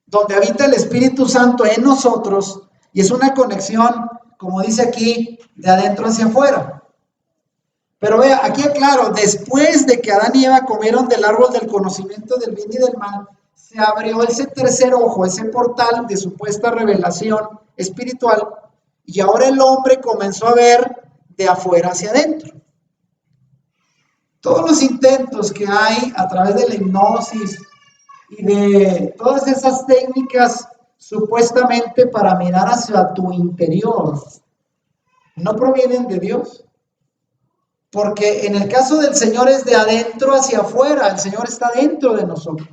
donde habita el Espíritu Santo en nosotros, y es una conexión, como dice aquí, de adentro hacia afuera. Pero vea, aquí aclaro, después de que Adán y Eva comieron del árbol del conocimiento del bien y del mal, se abrió ese tercer ojo, ese portal de supuesta revelación espiritual, y ahora el hombre comenzó a ver de afuera hacia adentro. Todos los intentos que hay a través de la hipnosis y de todas esas técnicas supuestamente para mirar hacia tu interior, no provienen de Dios. Porque en el caso del Señor es de adentro hacia afuera, el Señor está dentro de nosotros.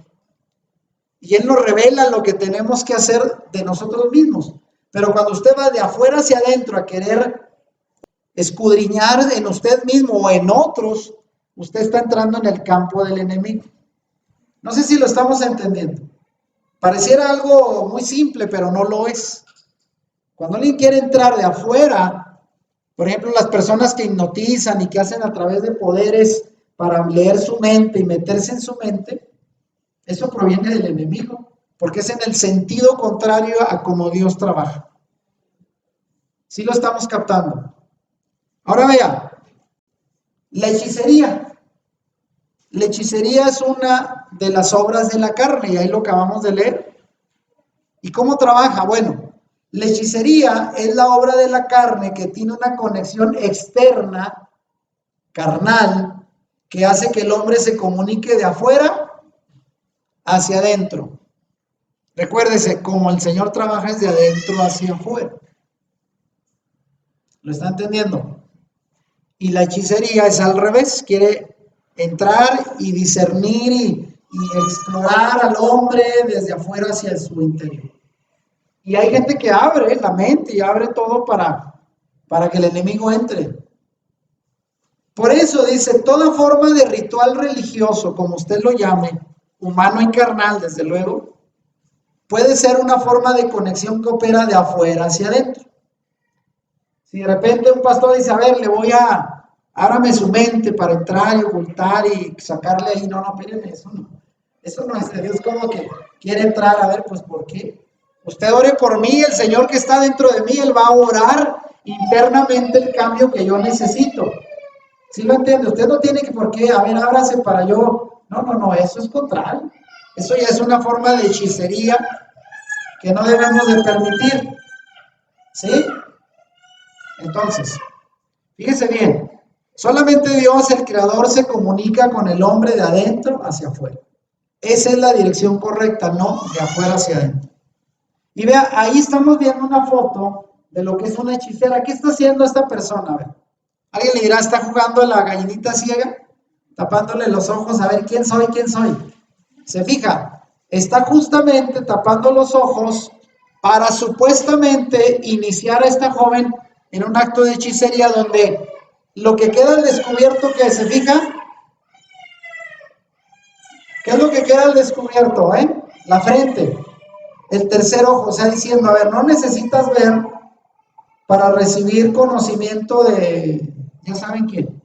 Y Él nos revela lo que tenemos que hacer de nosotros mismos. Pero cuando usted va de afuera hacia adentro a querer escudriñar en usted mismo o en otros, usted está entrando en el campo del enemigo. No sé si lo estamos entendiendo. Pareciera algo muy simple, pero no lo es. Cuando alguien quiere entrar de afuera, por ejemplo, las personas que hipnotizan y que hacen a través de poderes para leer su mente y meterse en su mente, eso proviene del enemigo, porque es en el sentido contrario a como Dios trabaja. ¿Sí lo estamos captando? Ahora vea, la hechicería. La hechicería es una de las obras de la carne, y ahí lo acabamos de leer. ¿Y cómo trabaja? Bueno, la hechicería es la obra de la carne que tiene una conexión externa, carnal, que hace que el hombre se comunique de afuera hacia adentro. Recuérdese, como el Señor trabaja es de adentro hacia afuera. ¿Lo está entendiendo? Y la hechicería es al revés, quiere entrar y discernir y explorar al hombre desde afuera hacia su interior. Y hay gente que abre la mente y abre todo para que el enemigo entre. Por eso dice, toda forma de ritual religioso, como usted lo llame, humano y carnal, desde luego, puede ser una forma de conexión que opera de afuera hacia adentro. Si de repente un pastor dice, a ver, ábrame su mente para entrar y ocultar y sacarle ahí, no, espérenme, eso no es de Dios, como que quiere entrar, a ver, pues, ¿por qué? Usted ore por mí, el Señor que está dentro de mí, Él va a orar internamente el cambio que yo necesito. ¿Sí lo entiende? Usted no tiene que, ¿por qué? A ver, ábrase para yo. No, eso es contrario. Eso ya es una forma de hechicería que no debemos de permitir. ¿Sí? Entonces, fíjese bien, solamente Dios, el Creador, se comunica con el hombre de adentro hacia afuera. Esa es la dirección correcta, no de afuera hacia adentro. Y vea, ahí estamos viendo una foto de lo que es una hechicera. ¿Qué está haciendo esta persona? A ver, alguien le dirá, está jugando a la gallinita ciega, tapándole los ojos, a ver, ¿quién soy? Se fija, está justamente tapando los ojos para supuestamente iniciar a esta joven en un acto de hechicería donde lo que queda al descubierto, que se fija, ¿qué es lo que queda al descubierto? La frente, el tercer ojo, o sea, diciendo, a ver, no necesitas ver para recibir conocimiento de, ya saben quién.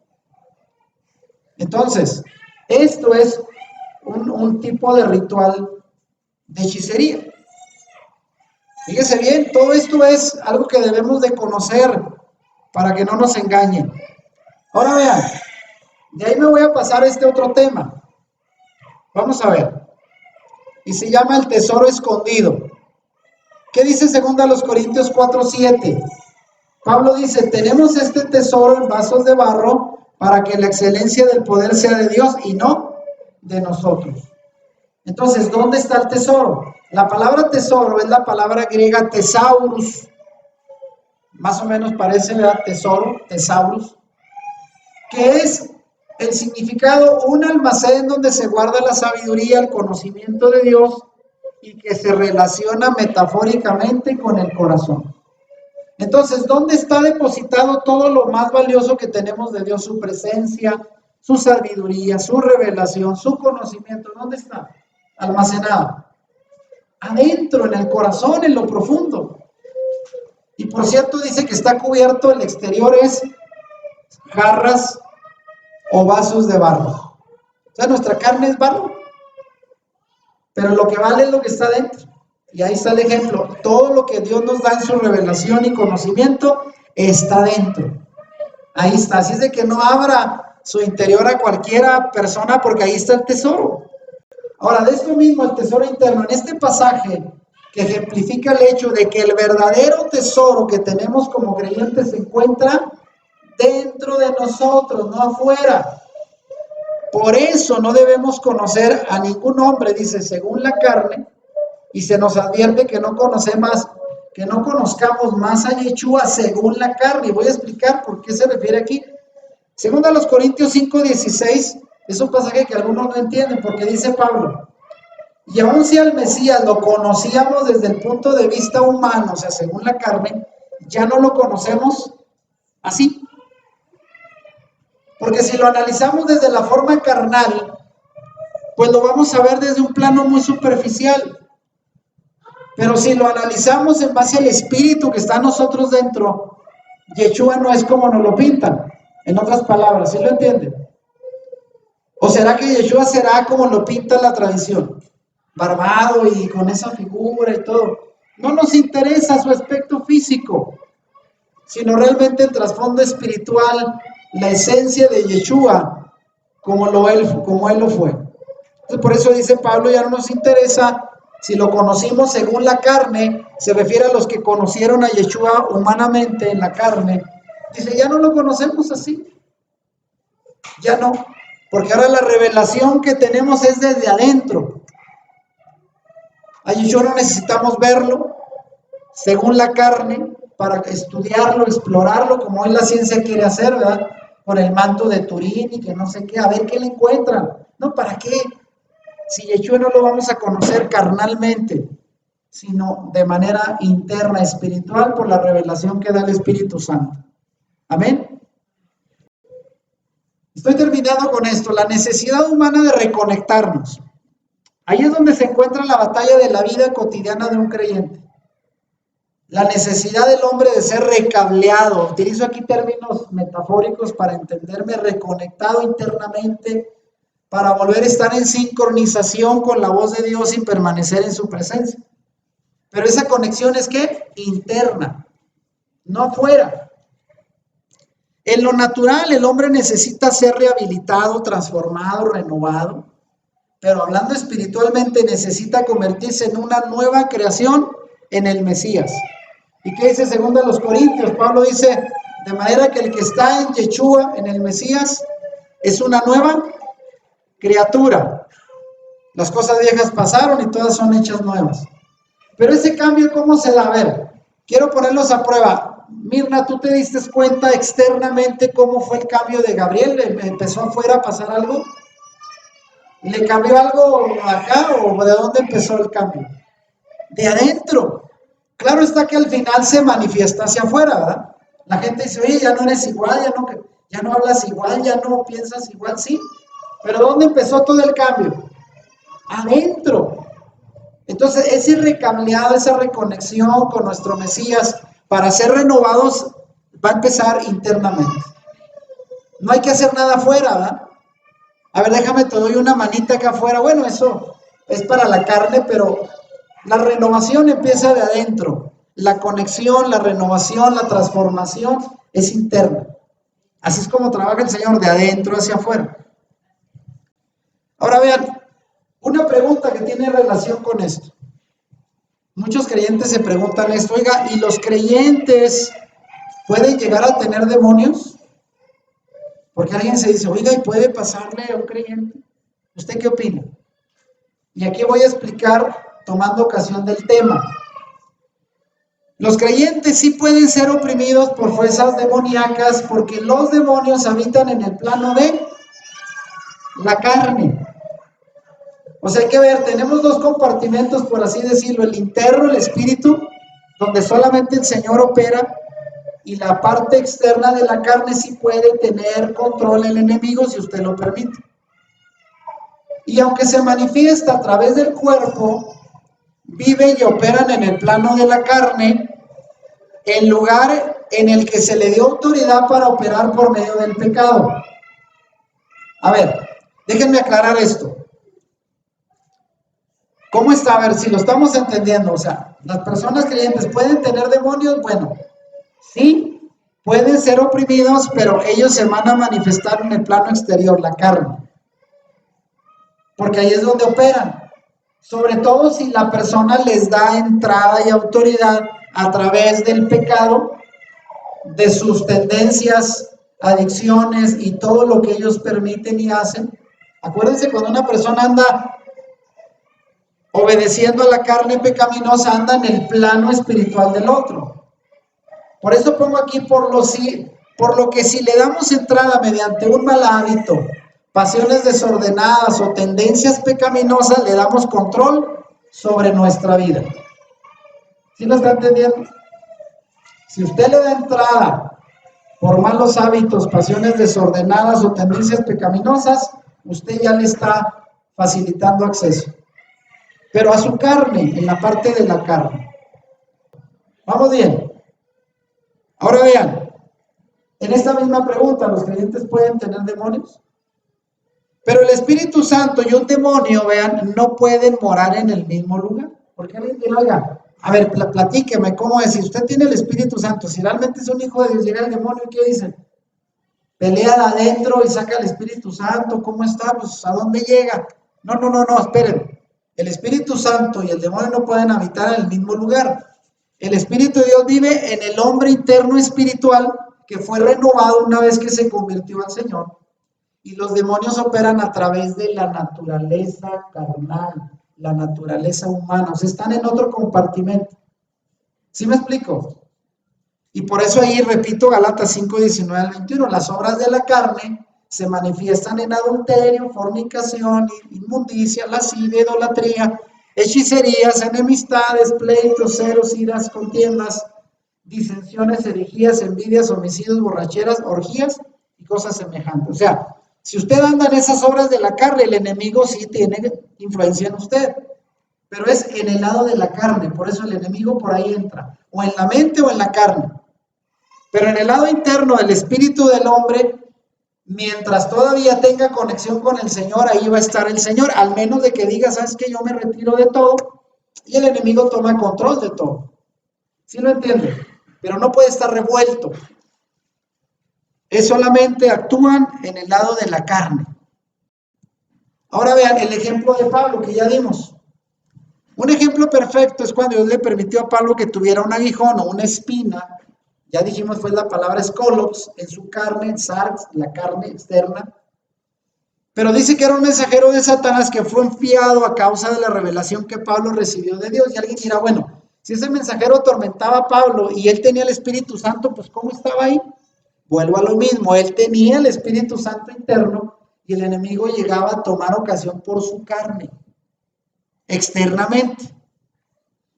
Entonces, esto es un tipo de ritual de hechicería. Fíjese bien, todo esto es algo que debemos de conocer para que no nos engañen. Ahora vean, de ahí me voy a pasar a este otro tema. Vamos a ver. Y se llama el tesoro escondido. ¿Qué dice 2 Corintios 4:7? Pablo dice, tenemos este tesoro en vasos de barro para que la excelencia del poder sea de Dios y no de nosotros. Entonces, ¿dónde está el tesoro? La palabra tesoro es la palabra griega tesaurus. Más o menos parece, ¿verdad? Tesoro, tesaurus. Que es el significado, un almacén donde se guarda la sabiduría, el conocimiento de Dios y que se relaciona metafóricamente con el corazón. Entonces, ¿dónde está depositado todo lo más valioso que tenemos de Dios? Su presencia, su sabiduría, su revelación, su conocimiento. ¿Dónde está? Almacenado. Adentro, en el corazón, en lo profundo. Y por cierto, dice que está cubierto, el exterior es jarras o vasos de barro. O sea, nuestra carne es barro. Pero lo que vale es lo que está dentro. Y ahí está el ejemplo. Todo lo que Dios nos da en su revelación y conocimiento está dentro. Ahí está. Así es de que no abra su interior a cualquiera persona porque ahí está el tesoro. Ahora, de esto mismo, el tesoro interno, en este pasaje que ejemplifica el hecho de que el verdadero tesoro que tenemos como creyentes se encuentra dentro de nosotros, no afuera. Por eso no debemos conocer a ningún hombre, dice, según la carne, y se nos advierte que no conozcamos más a Yeshua según la carne. Y voy a explicar por qué se refiere aquí. Según a los Corintios 5:16, es un pasaje que algunos no entienden, porque dice Pablo, y aun si al Mesías lo conocíamos desde el punto de vista humano, o sea, según la carne, ya no lo conocemos así. Porque si lo analizamos desde la forma carnal, pues lo vamos a ver desde un plano muy superficial. Pero si lo analizamos en base al espíritu que está en nosotros dentro, Yeshua no es como nos lo pintan. En otras palabras, ¿sí lo entienden? ¿O será que Yeshua será como lo pinta la tradición? Barbado y con esa figura y todo. No nos interesa su aspecto físico, sino realmente el trasfondo espiritual, la esencia de Yeshua, como él lo fue. Entonces, por eso dice Pablo, ya no nos interesa si lo conocimos según la carne, se refiere a los que conocieron a Yeshua humanamente en la carne. Dice, ya no lo conocemos así. Ya no, porque ahora la revelación que tenemos es desde adentro. A Yeshua no necesitamos verlo según la carne para estudiarlo, explorarlo, como hoy la ciencia quiere hacer, ¿verdad? Por el manto de Turín y que no sé qué, a ver qué le encuentran. No, ¿para qué? Si Yeshua no lo vamos a conocer carnalmente, sino de manera interna, espiritual, por la revelación que da el Espíritu Santo. Amén. Estoy terminando con esto, la necesidad humana de reconectarnos. Ahí es donde se encuentra la batalla de la vida cotidiana de un creyente. La necesidad del hombre de ser recableado. Utilizo aquí términos metafóricos para entenderme, reconectado internamente, para volver a estar en sincronización con la voz de Dios y permanecer en su presencia. Pero esa conexión es ¿qué? Interna, no afuera. En lo natural, el hombre necesita ser rehabilitado, transformado, renovado. Pero hablando espiritualmente, necesita convertirse en una nueva creación en el Mesías. ¿Y qué dice segundo a los Corintios? Pablo dice, de manera que el que está en Yeshua, en el Mesías, es una nueva criatura. Las cosas viejas pasaron y todas son hechas nuevas. Pero ese cambio, ¿cómo se da? A ver, quiero ponerlos a prueba. Mirna, ¿tú te diste cuenta externamente cómo fue el cambio de Gabriel? ¿Le empezó afuera a pasar algo? ¿Le cambió algo acá o de dónde empezó el cambio? De adentro. Claro está que al final se manifiesta hacia afuera, ¿verdad? La gente dice, oye, ya no eres igual, ya no hablas igual, ya no piensas igual, sí. Pero ¿dónde empezó todo el cambio? Adentro. Entonces, ese recableado, esa reconexión con nuestro Mesías para ser renovados va a empezar internamente. No hay que hacer nada afuera, ¿verdad? A ver, déjame, te doy una manita acá afuera. Bueno, eso es para la carne, pero la renovación empieza de adentro. La conexión, la renovación, la transformación es interna. Así es como trabaja el Señor, de adentro hacia afuera. Ahora vean, una pregunta que tiene relación con esto. Muchos creyentes se preguntan esto, oiga, ¿y los creyentes pueden llegar a tener demonios? Porque alguien se dice, oiga, ¿y puede pasarle a un creyente? ¿Usted qué opina? Y aquí voy a explicar tomando ocasión del tema. Los creyentes sí pueden ser oprimidos por fuerzas demoníacas porque los demonios habitan en el plano de la carne. O sea, hay que ver, tenemos dos compartimentos, por así decirlo, el interno, el espíritu, donde solamente el Señor opera, y la parte externa de la carne sí puede tener control el enemigo si usted lo permite. Y aunque se manifiesta a través del cuerpo, viven y operan en el plano de la carne, el lugar en el que se le dio autoridad para operar por medio del pecado. A ver, déjenme aclarar esto. ¿Cómo está? A ver, si lo estamos entendiendo, o sea, las personas creyentes pueden tener demonios, bueno, sí, pueden ser oprimidos, pero ellos se van a manifestar en el plano exterior, la carne, porque ahí es donde operan, sobre todo si la persona les da entrada y autoridad a través del pecado, de sus tendencias, adicciones y todo lo que ellos permiten y hacen. Acuérdense, cuando una persona anda obedeciendo a la carne pecaminosa, anda en el plano espiritual del otro. Por eso pongo aquí por lo que si le damos entrada mediante un mal hábito, pasiones desordenadas o tendencias pecaminosas, le damos control sobre nuestra vida. ¿Sí lo está entendiendo? Si usted le da entrada por malos hábitos, pasiones desordenadas o tendencias pecaminosas, usted ya le está facilitando acceso. Pero a su carne, en la parte de la carne. ¿Vamos bien? Ahora vean, en esta misma pregunta, ¿los creyentes pueden tener demonios? Pero el Espíritu Santo y un demonio, vean, no pueden morar en el mismo lugar. Porque alguien dice, oiga, a ver, platíqueme, ¿cómo es? Si usted tiene el Espíritu Santo, si realmente es un hijo de Dios, llega el demonio, ¿qué dicen? Pelea de adentro y saca el Espíritu Santo, ¿cómo está? Pues, ¿a dónde llega? No, esperen. El Espíritu Santo y el demonio no pueden habitar en el mismo lugar. El Espíritu de Dios vive en el hombre interno espiritual que fue renovado una vez que se convirtió al Señor. Y los demonios operan a través de la naturaleza carnal, la naturaleza humana. O sea, están en otro compartimento. ¿Sí me explico? Y por eso ahí repito Gálatas 5, 19 al 21. Las obras de la carne se manifiestan en adulterio, fornicación, inmundicia, lascivia, idolatría, hechicerías, enemistades, pleitos, celos, iras, contiendas, disensiones, herejías, envidias, homicidios, borracheras, orgías y cosas semejantes. O sea, Si usted anda en esas obras de la carne, el enemigo sí tiene influencia en usted, pero es en el lado de la carne, por eso el enemigo por ahí entra, o en la mente o en la carne. Pero en el lado interno del espíritu del hombre, mientras todavía tenga conexión con el Señor, ahí va a estar el Señor, al menos de que diga, sabes que yo me retiro de todo y el enemigo toma control de todo. ¿Sí lo entiende? Pero no puede estar revuelto. Es solamente actúan en el lado de la carne. Ahora vean el ejemplo de Pablo que ya dimos. Un ejemplo perfecto es cuando Dios le permitió a Pablo que tuviera un aguijón o una espina. Ya dijimos, fue la palabra scolops en su carne, sarx, la carne externa. Pero dice que era un mensajero de Satanás que fue enviado a causa de la revelación que Pablo recibió de Dios. Y alguien dirá, bueno, si ese mensajero atormentaba a Pablo y él tenía el Espíritu Santo, pues ¿cómo estaba ahí? Vuelvo a lo mismo, él tenía el Espíritu Santo interno y el enemigo llegaba a tomar ocasión por su carne, externamente.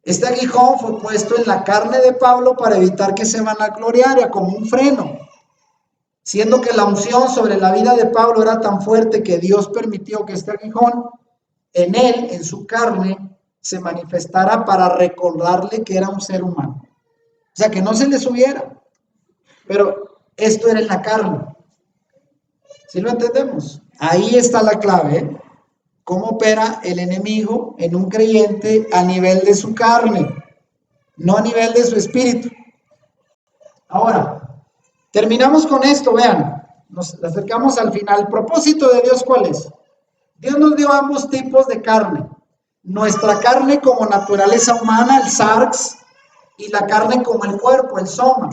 Este aguijón fue puesto en la carne de Pablo para evitar que se vanagloriara como un freno, siendo que la unción sobre la vida de Pablo era tan fuerte que Dios permitió que este aguijón en él, en su carne, se manifestara para recordarle que era un ser humano. O sea, que no se le subiera. Pero esto era en la carne. ¿Sí lo entendemos? Ahí está la clave, ¿eh? Cómo opera el enemigo en un creyente a nivel de su carne, no a nivel de su espíritu. Ahora, terminamos con esto, vean, nos acercamos al final. ¿El propósito de Dios cuál es? Dios nos dio ambos tipos de carne. Nuestra carne como naturaleza humana, el sarx, y la carne como el cuerpo, el soma,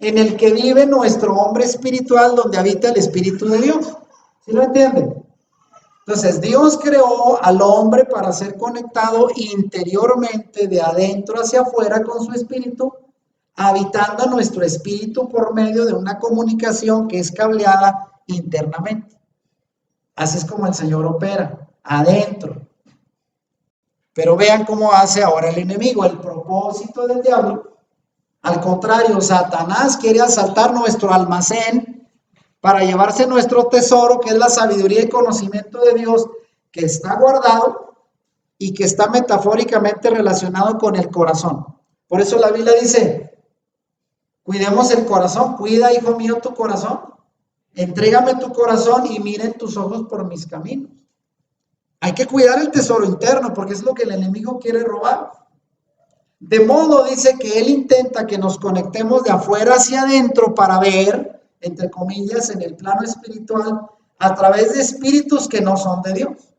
en el que vive nuestro hombre espiritual donde habita el Espíritu de Dios. ¿Sí lo entienden? Entonces, Dios creó al hombre para ser conectado interiormente de adentro hacia afuera con su espíritu, habitando nuestro espíritu por medio de una comunicación que es cableada internamente. Así es como el Señor opera, adentro. Pero vean cómo hace ahora el enemigo. El propósito del diablo, al contrario, Satanás quiere asaltar nuestro almacén para llevarse nuestro tesoro, que es la sabiduría y conocimiento de Dios, que está guardado y que está metafóricamente relacionado con el corazón. Por eso la Biblia dice, cuidemos el corazón, cuida, hijo mío, tu corazón, entrégame tu corazón y miren tus ojos por mis caminos. Hay que cuidar el tesoro interno porque es lo que el enemigo quiere robar. De modo, dice, que él intenta que nos conectemos de afuera hacia adentro para ver, entre comillas, en el plano espiritual, a través de espíritus que no son de Dios.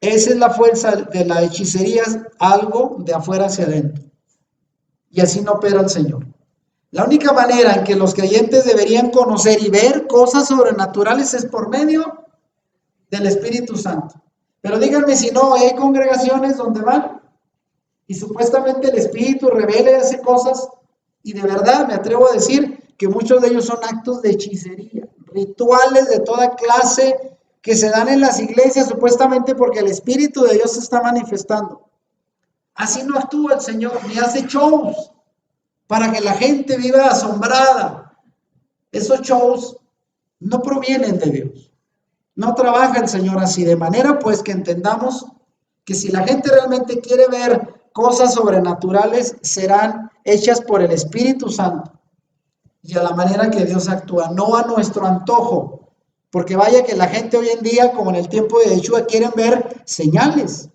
Esa es la fuerza de la hechicería, algo de afuera hacia adentro. Y así no opera el Señor. La única manera en que los creyentes deberían conocer y ver cosas sobrenaturales es por medio del Espíritu Santo. Pero díganme si no, hay congregaciones donde van y supuestamente el Espíritu revela y hace cosas, y de verdad me atrevo a decir que muchos de ellos son actos de hechicería, rituales de toda clase que se dan en las iglesias supuestamente porque el Espíritu de Dios se está manifestando. Así no actúa el Señor, ni hace shows para que la gente viva asombrada. Esos shows no provienen de Dios. No trabaja el Señor así, de manera pues que entendamos que si la gente realmente quiere ver cosas sobrenaturales, serán hechas por el Espíritu Santo y a la manera que Dios actúa, no a nuestro antojo, porque vaya que la gente hoy en día, como en el tiempo de Yeshua, quieren ver señales.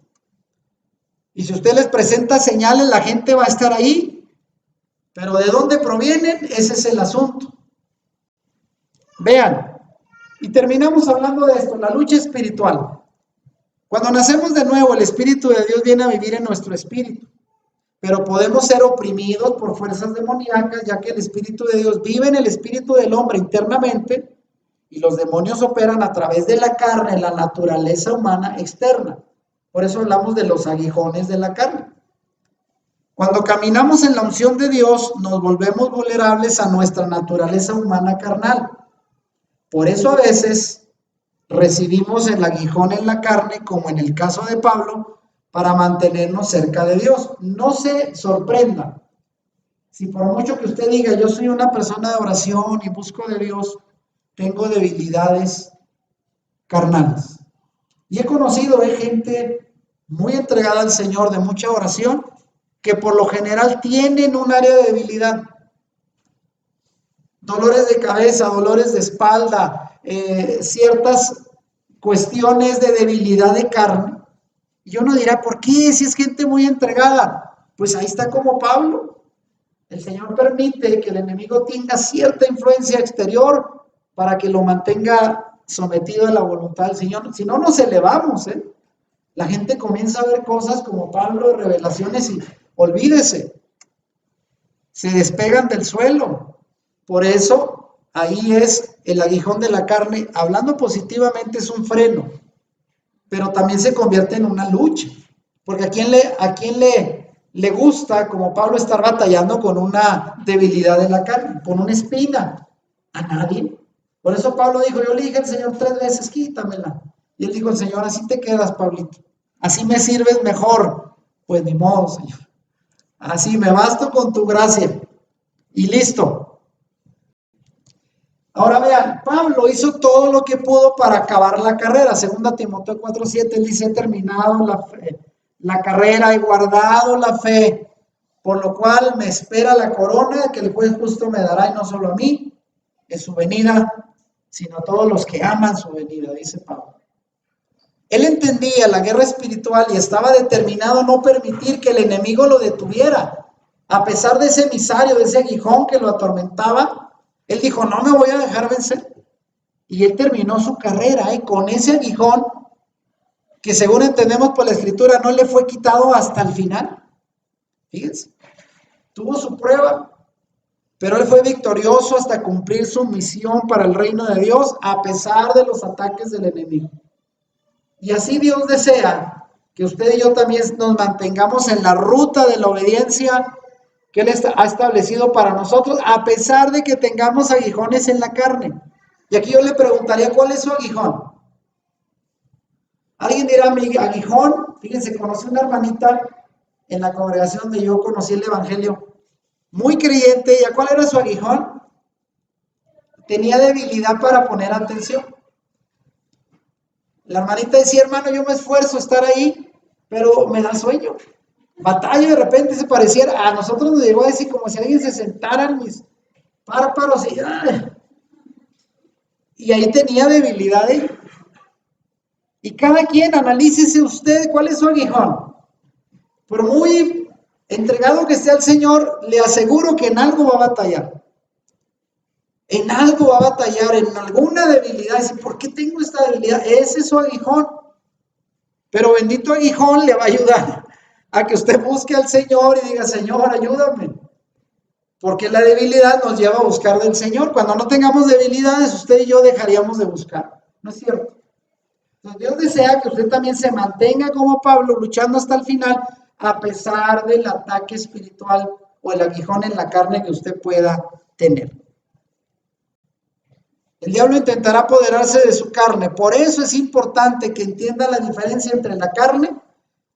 Y si usted les presenta señales, la gente va a estar ahí, pero ¿de dónde provienen? Ese es el asunto. Vean, y terminamos hablando de esto, la lucha espiritual. Cuando nacemos de nuevo, el Espíritu de Dios viene a vivir en nuestro espíritu, pero podemos ser oprimidos por fuerzas demoníacas, ya que el Espíritu de Dios vive en el espíritu del hombre internamente y los demonios operan a través de la carne, la naturaleza humana externa. Por eso hablamos de los aguijones de la carne. Cuando caminamos en la unción de Dios, nos volvemos vulnerables a nuestra naturaleza humana carnal. Por eso a veces recibimos el aguijón en la carne, como en el caso de Pablo, para mantenernos cerca de Dios. No se sorprenda si por mucho que usted diga, yo soy una persona de oración y busco de Dios, tengo debilidades carnales. Y he conocido gente muy entregada al Señor, de mucha oración, que por lo general tienen un área de debilidad. Dolores de cabeza, dolores de espalda, ciertas cuestiones de debilidad de carne. Y uno dirá, ¿por qué? Si es gente muy entregada. Pues ahí está como Pablo. El Señor permite que el enemigo tenga cierta influencia exterior para que lo mantenga sometido a la voluntad del Señor. Si no, nos elevamos, ¿eh? La gente comienza a ver cosas como Pablo de revelaciones y olvídese, se despegan del suelo. Por eso, ahí es el aguijón de la carne. Hablando positivamente es un freno, pero también se convierte en una lucha. Porque a quién le gusta, como Pablo, estar batallando con una debilidad de la carne, con una espina? A nadie. Por eso Pablo dijo, yo le dije al Señor 3 veces, quítamela. Y él dijo, el Señor, así te quedas, Pablito. Así me sirves mejor. Pues ni modo, Señor. Así me basto con tu gracia. Y listo. Ahora vean, Pablo hizo todo lo que pudo para acabar la carrera. Segunda Timoteo 4:7, él dice, he terminado la carrera, he guardado la fe, por lo cual me espera la corona que el juez justo me dará, y no solo a mí, en su venida, sino a todos los que aman su venida, dice Pablo. Él entendía la guerra espiritual y estaba determinado a no permitir que el enemigo lo detuviera. A pesar de ese emisario, de ese aguijón que lo atormentaba, él dijo, no me voy a dejar vencer. Y él terminó su carrera con ese aguijón que, según entendemos por la escritura, no le fue quitado hasta el final. Fíjense, tuvo su prueba, pero él fue victorioso hasta cumplir su misión para el reino de Dios, a pesar de los ataques del enemigo. Y así Dios desea que usted y yo también nos mantengamos en la ruta de la obediencia que Él ha establecido para nosotros, a pesar de que tengamos aguijones en la carne. Y aquí yo le preguntaría, ¿cuál es su aguijón? Alguien dirá, mi aguijón, fíjense, conocí una hermanita en la congregación donde yo conocí el evangelio, muy creyente. ¿Y cuál era su aguijón? Tenía debilidad para poner atención. La hermanita decía, hermano, yo me esfuerzo a estar ahí, pero me da sueño. Batalla, de repente se pareciera, a nosotros nos llegó a decir como si alguien se sentara en mis párpados y ahí tenía debilidad. Y cada quien, analícese usted cuál es su aguijón. Por muy entregado que esté al Señor, le aseguro que en algo va a batallar. En algo va a batallar, en alguna debilidad. Dice, ¿por qué tengo esta debilidad? Ese es su aguijón. Pero bendito aguijón le va a ayudar a que usted busque al Señor y diga, Señor, ayúdame. Porque la debilidad nos lleva a buscar del Señor. Cuando no tengamos debilidades, usted y yo dejaríamos de buscar. ¿No es cierto? Entonces, Dios desea que usted también se mantenga como Pablo, luchando hasta el final, a pesar del ataque espiritual o el aguijón en la carne que usted pueda tener. El diablo intentará apoderarse de su carne. Por eso es importante que entienda la diferencia entre la carne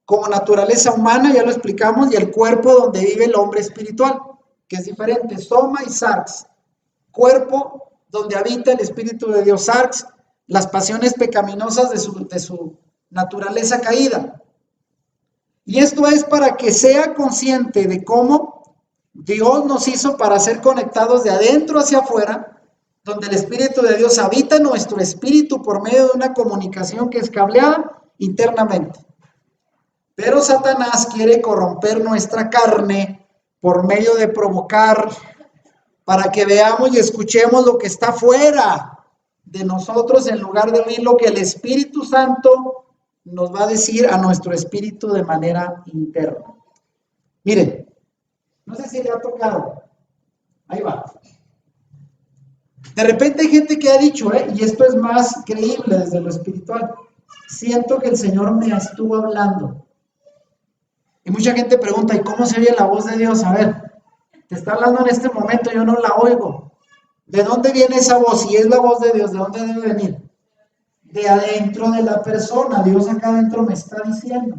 como naturaleza humana, ya lo explicamos, y el cuerpo donde vive el hombre espiritual, que es diferente, soma y sarx. Cuerpo donde habita el Espíritu de Dios, sarx, las pasiones pecaminosas de su naturaleza caída. Y esto es para que sea consciente de cómo Dios nos hizo para ser conectados de adentro hacia afuera, donde el Espíritu de Dios habita en nuestro espíritu por medio de una comunicación que es cableada internamente. Pero Satanás quiere corromper nuestra carne por medio de provocar para que veamos y escuchemos lo que está fuera de nosotros en lugar de oír lo que el Espíritu Santo nos va a decir a nuestro espíritu de manera interna. Miren, no sé si le ha tocado. Ahí va. De repente hay gente que ha dicho, y esto es más creíble desde lo espiritual, siento que el Señor me estuvo hablando. Y mucha gente pregunta, ¿y cómo se oye la voz de Dios? A ver, te está hablando en este momento, yo no la oigo. ¿De dónde viene esa voz? Si es la voz de Dios, ¿de dónde debe venir? De adentro de la persona. Dios acá adentro me está diciendo.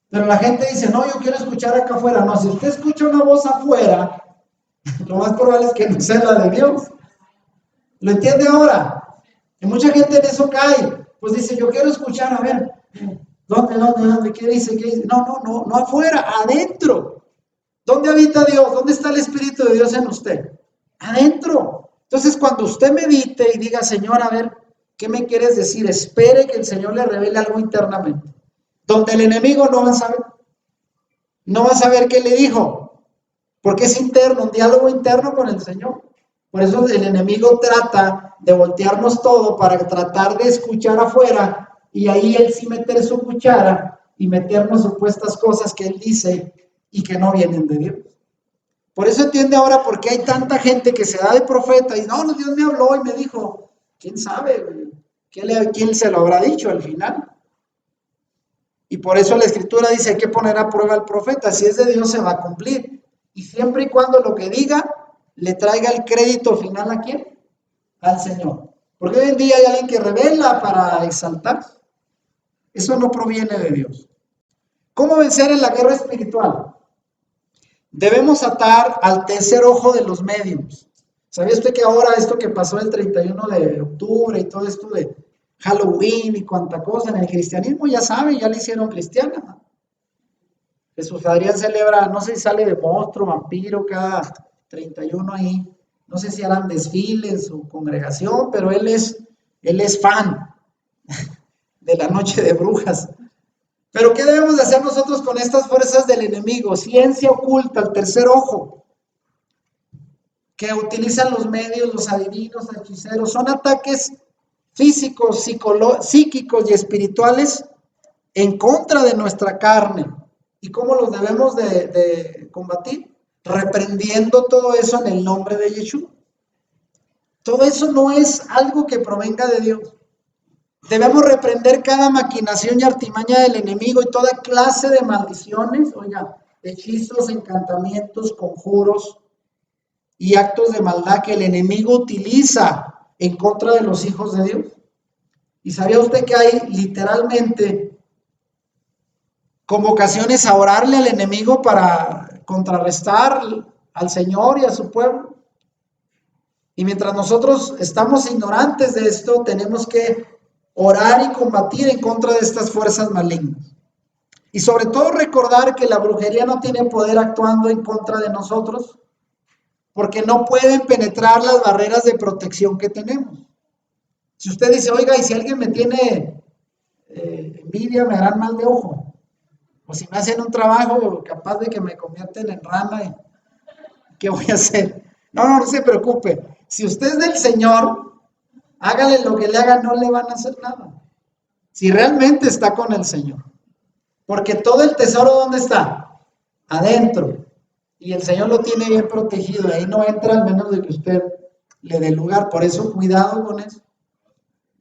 Pero la gente dice, no, yo quiero escuchar acá afuera. No, si usted escucha una voz afuera, lo más probable es que no sea la de Dios. ¿Lo entiende ahora? Y mucha gente en eso cae. Pues dice, yo quiero escuchar, a ver, ¿dónde? ¿Qué dice? ¿Qué dice? No afuera, adentro. ¿Dónde habita Dios? ¿Dónde está el Espíritu de Dios en usted? Adentro. Entonces, cuando usted medite y diga, Señor, a ver, ¿qué me quieres decir? Espere que el Señor le revele algo internamente. Donde el enemigo no va a saber. No va a saber qué le dijo. Porque es interno, un diálogo interno con el Señor. Por eso el enemigo trata de voltearnos todo para tratar de escuchar afuera y ahí él sí meter su cuchara y meternos supuestas cosas que él dice y que no vienen de Dios. Por eso entiende ahora por qué hay tanta gente que se da de profeta y no, Dios me habló y me dijo, ¿quién sabe? ¿Quién se lo habrá dicho al final? Y por eso la Escritura dice, hay que poner a prueba al profeta, si es de Dios se va a cumplir. Y siempre y cuando lo que diga le traiga el crédito final ¿a quién? Al Señor. Porque hoy en día hay alguien que revela para exaltar. Eso no proviene de Dios. ¿Cómo vencer en la guerra espiritual? Debemos atar al tercer ojo de los medios. ¿Sabía usted que ahora esto que pasó el 31 de octubre y todo esto de Halloween y cuánta cosa en el cristianismo, ya saben, ya le hicieron cristiana? Jesús Adrián celebra, no sé si sale de monstruo, vampiro, cada 31 ahí. No sé si harán desfile en su congregación, pero él es fan de la noche de brujas. Pero ¿qué debemos de hacer nosotros con estas fuerzas del enemigo? Ciencia oculta, el tercer ojo, que utilizan los medios, los adivinos, hechiceros. Son ataques físicos, psíquicos y espirituales en contra de nuestra carne. ¿Y cómo los debemos de combatir? Reprendiendo todo eso en el nombre de Yeshua. Todo eso no es algo que provenga de Dios. Debemos reprender cada maquinación y artimaña del enemigo y toda clase de maldiciones, oiga, hechizos, encantamientos, conjuros y actos de maldad que el enemigo utiliza en contra de los hijos de Dios. ¿Y sabía usted que hay literalmente convocaciones a orarle al enemigo para contrarrestar al Señor y a su pueblo? Y mientras nosotros estamos ignorantes de esto, tenemos que orar y combatir en contra de estas fuerzas malignas. Y sobre todo recordar que la brujería no tiene poder actuando en contra de nosotros, porque no pueden penetrar las barreras de protección que tenemos. Si usted dice, oiga, y si alguien me tiene envidia, me harán mal de ojo. O si me hacen un trabajo capaz de que me convierten en rana, ¿qué voy a hacer? No se preocupe. Si usted es del Señor, hágale lo que le haga, no le van a hacer nada. Si realmente está con el Señor. Porque todo el tesoro, ¿dónde está? Adentro. Y el Señor lo tiene bien protegido. Ahí no entra al menos de que usted le dé lugar. Por eso, cuidado con eso.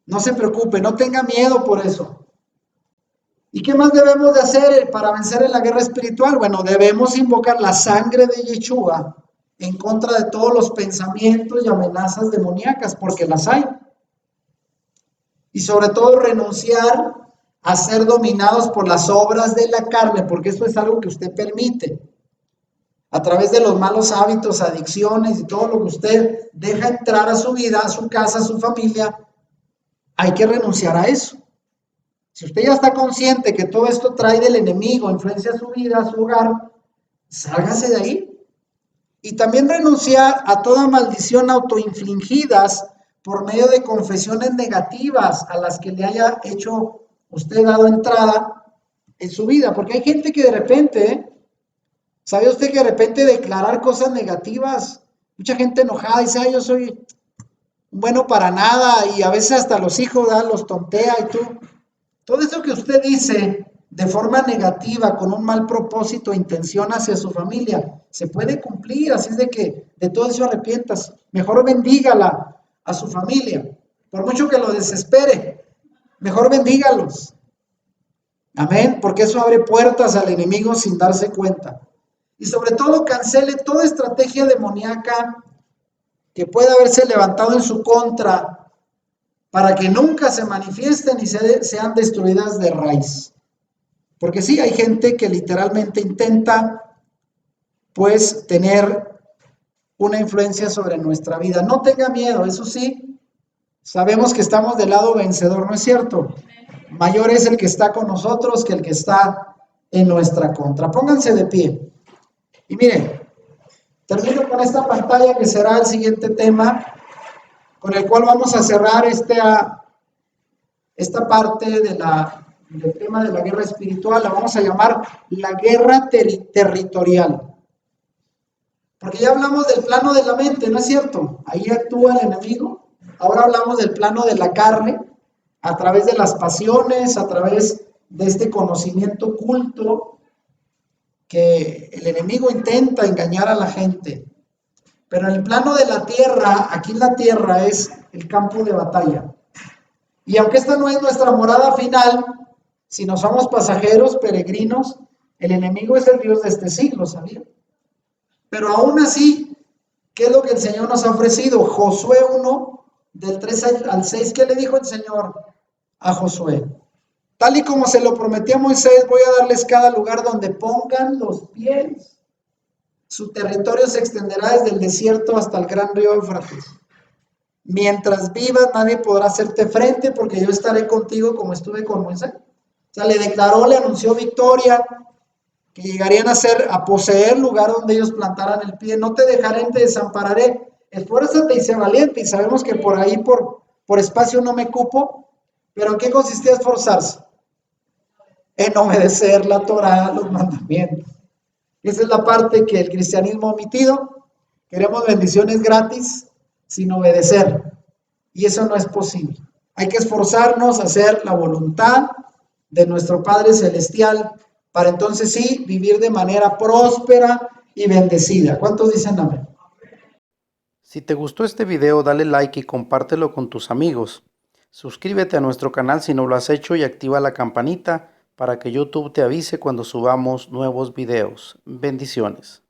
No se preocupe, no tenga miedo por eso. ¿Y qué más debemos de hacer para vencer en la guerra espiritual? Bueno, debemos invocar la sangre de Yeshua en contra de todos los pensamientos y amenazas demoníacas, porque las hay. Y sobre todo renunciar a ser dominados por las obras de la carne, porque esto es algo que usted permite. A través de los malos hábitos, adicciones y todo lo que usted deja entrar a su vida, a su casa, a su familia, hay que renunciar a eso. Si usted ya está consciente que todo esto trae del enemigo, influencia su vida, su hogar, sálgase de ahí. Y también renunciar a toda maldición autoinfligidas por medio de confesiones negativas a las que le haya hecho usted dado entrada en su vida. Porque hay gente que de repente, ¿sabe usted que de repente declarar cosas negativas? Mucha gente enojada dice, yo soy bueno para nada, y a veces hasta los hijos los tontea y tú. Todo eso que usted dice de forma negativa, con un mal propósito e intención hacia su familia, se puede cumplir, así es de que de todo eso arrepientas. Mejor bendígala a su familia, por mucho que lo desespere, mejor bendígalos. Amén, porque eso abre puertas al enemigo sin darse cuenta. Y sobre todo cancele toda estrategia demoníaca que pueda haberse levantado en su contra para que nunca se manifiesten y sean destruidas de raíz. Porque sí, hay gente que literalmente intenta, pues, tener una influencia sobre nuestra vida. No tenga miedo, eso sí, sabemos que estamos del lado vencedor, ¿no es cierto? Mayor es el que está con nosotros que el que está en nuestra contra. Pónganse de pie. Y miren, termino con esta pantalla que será el siguiente tema, con el cual vamos a cerrar esta parte del tema de la guerra espiritual. La vamos a llamar la guerra territorial. Porque ya hablamos del plano de la mente, ¿no es cierto? Ahí actúa el enemigo. Ahora hablamos del plano de la carne, a través de las pasiones, a través de este conocimiento oculto que el enemigo intenta engañar a la gente. Pero en el plano de la tierra, aquí en la tierra es el campo de batalla. Y aunque esta no es nuestra morada final, si no somos pasajeros, peregrinos, el enemigo es el Dios de este siglo, ¿sabía? Pero aún así, ¿qué es lo que el Señor nos ha ofrecido? Josué 1, del 3 al 6, ¿qué le dijo el Señor a Josué? Tal y como se lo prometió a Moisés, voy a darles cada lugar donde pongan los pies. Su territorio se extenderá desde el desierto hasta el gran río Éufrates. Mientras vivas, nadie podrá hacerte frente, porque yo estaré contigo como estuve con Moisés. O sea, le declaró, le anunció victoria, que llegarían a poseer lugar donde ellos plantaran el pie. No te dejaré, te desampararé. Esfuérzate y sé valiente. Y sabemos que por ahí, por espacio no me cupo. Pero ¿en qué consistía esforzarse? En obedecer la Torá, los mandamientos. Esa es la parte que el cristianismo ha omitido. Queremos bendiciones gratis sin obedecer. Y eso no es posible. Hay que esforzarnos a hacer la voluntad de nuestro Padre Celestial para entonces sí vivir de manera próspera y bendecida. ¿Cuántos dicen amén? Si te gustó este video, dale like y compártelo con tus amigos. Suscríbete a nuestro canal si no lo has hecho y activa la campanita para que YouTube te avise cuando subamos nuevos videos. Bendiciones.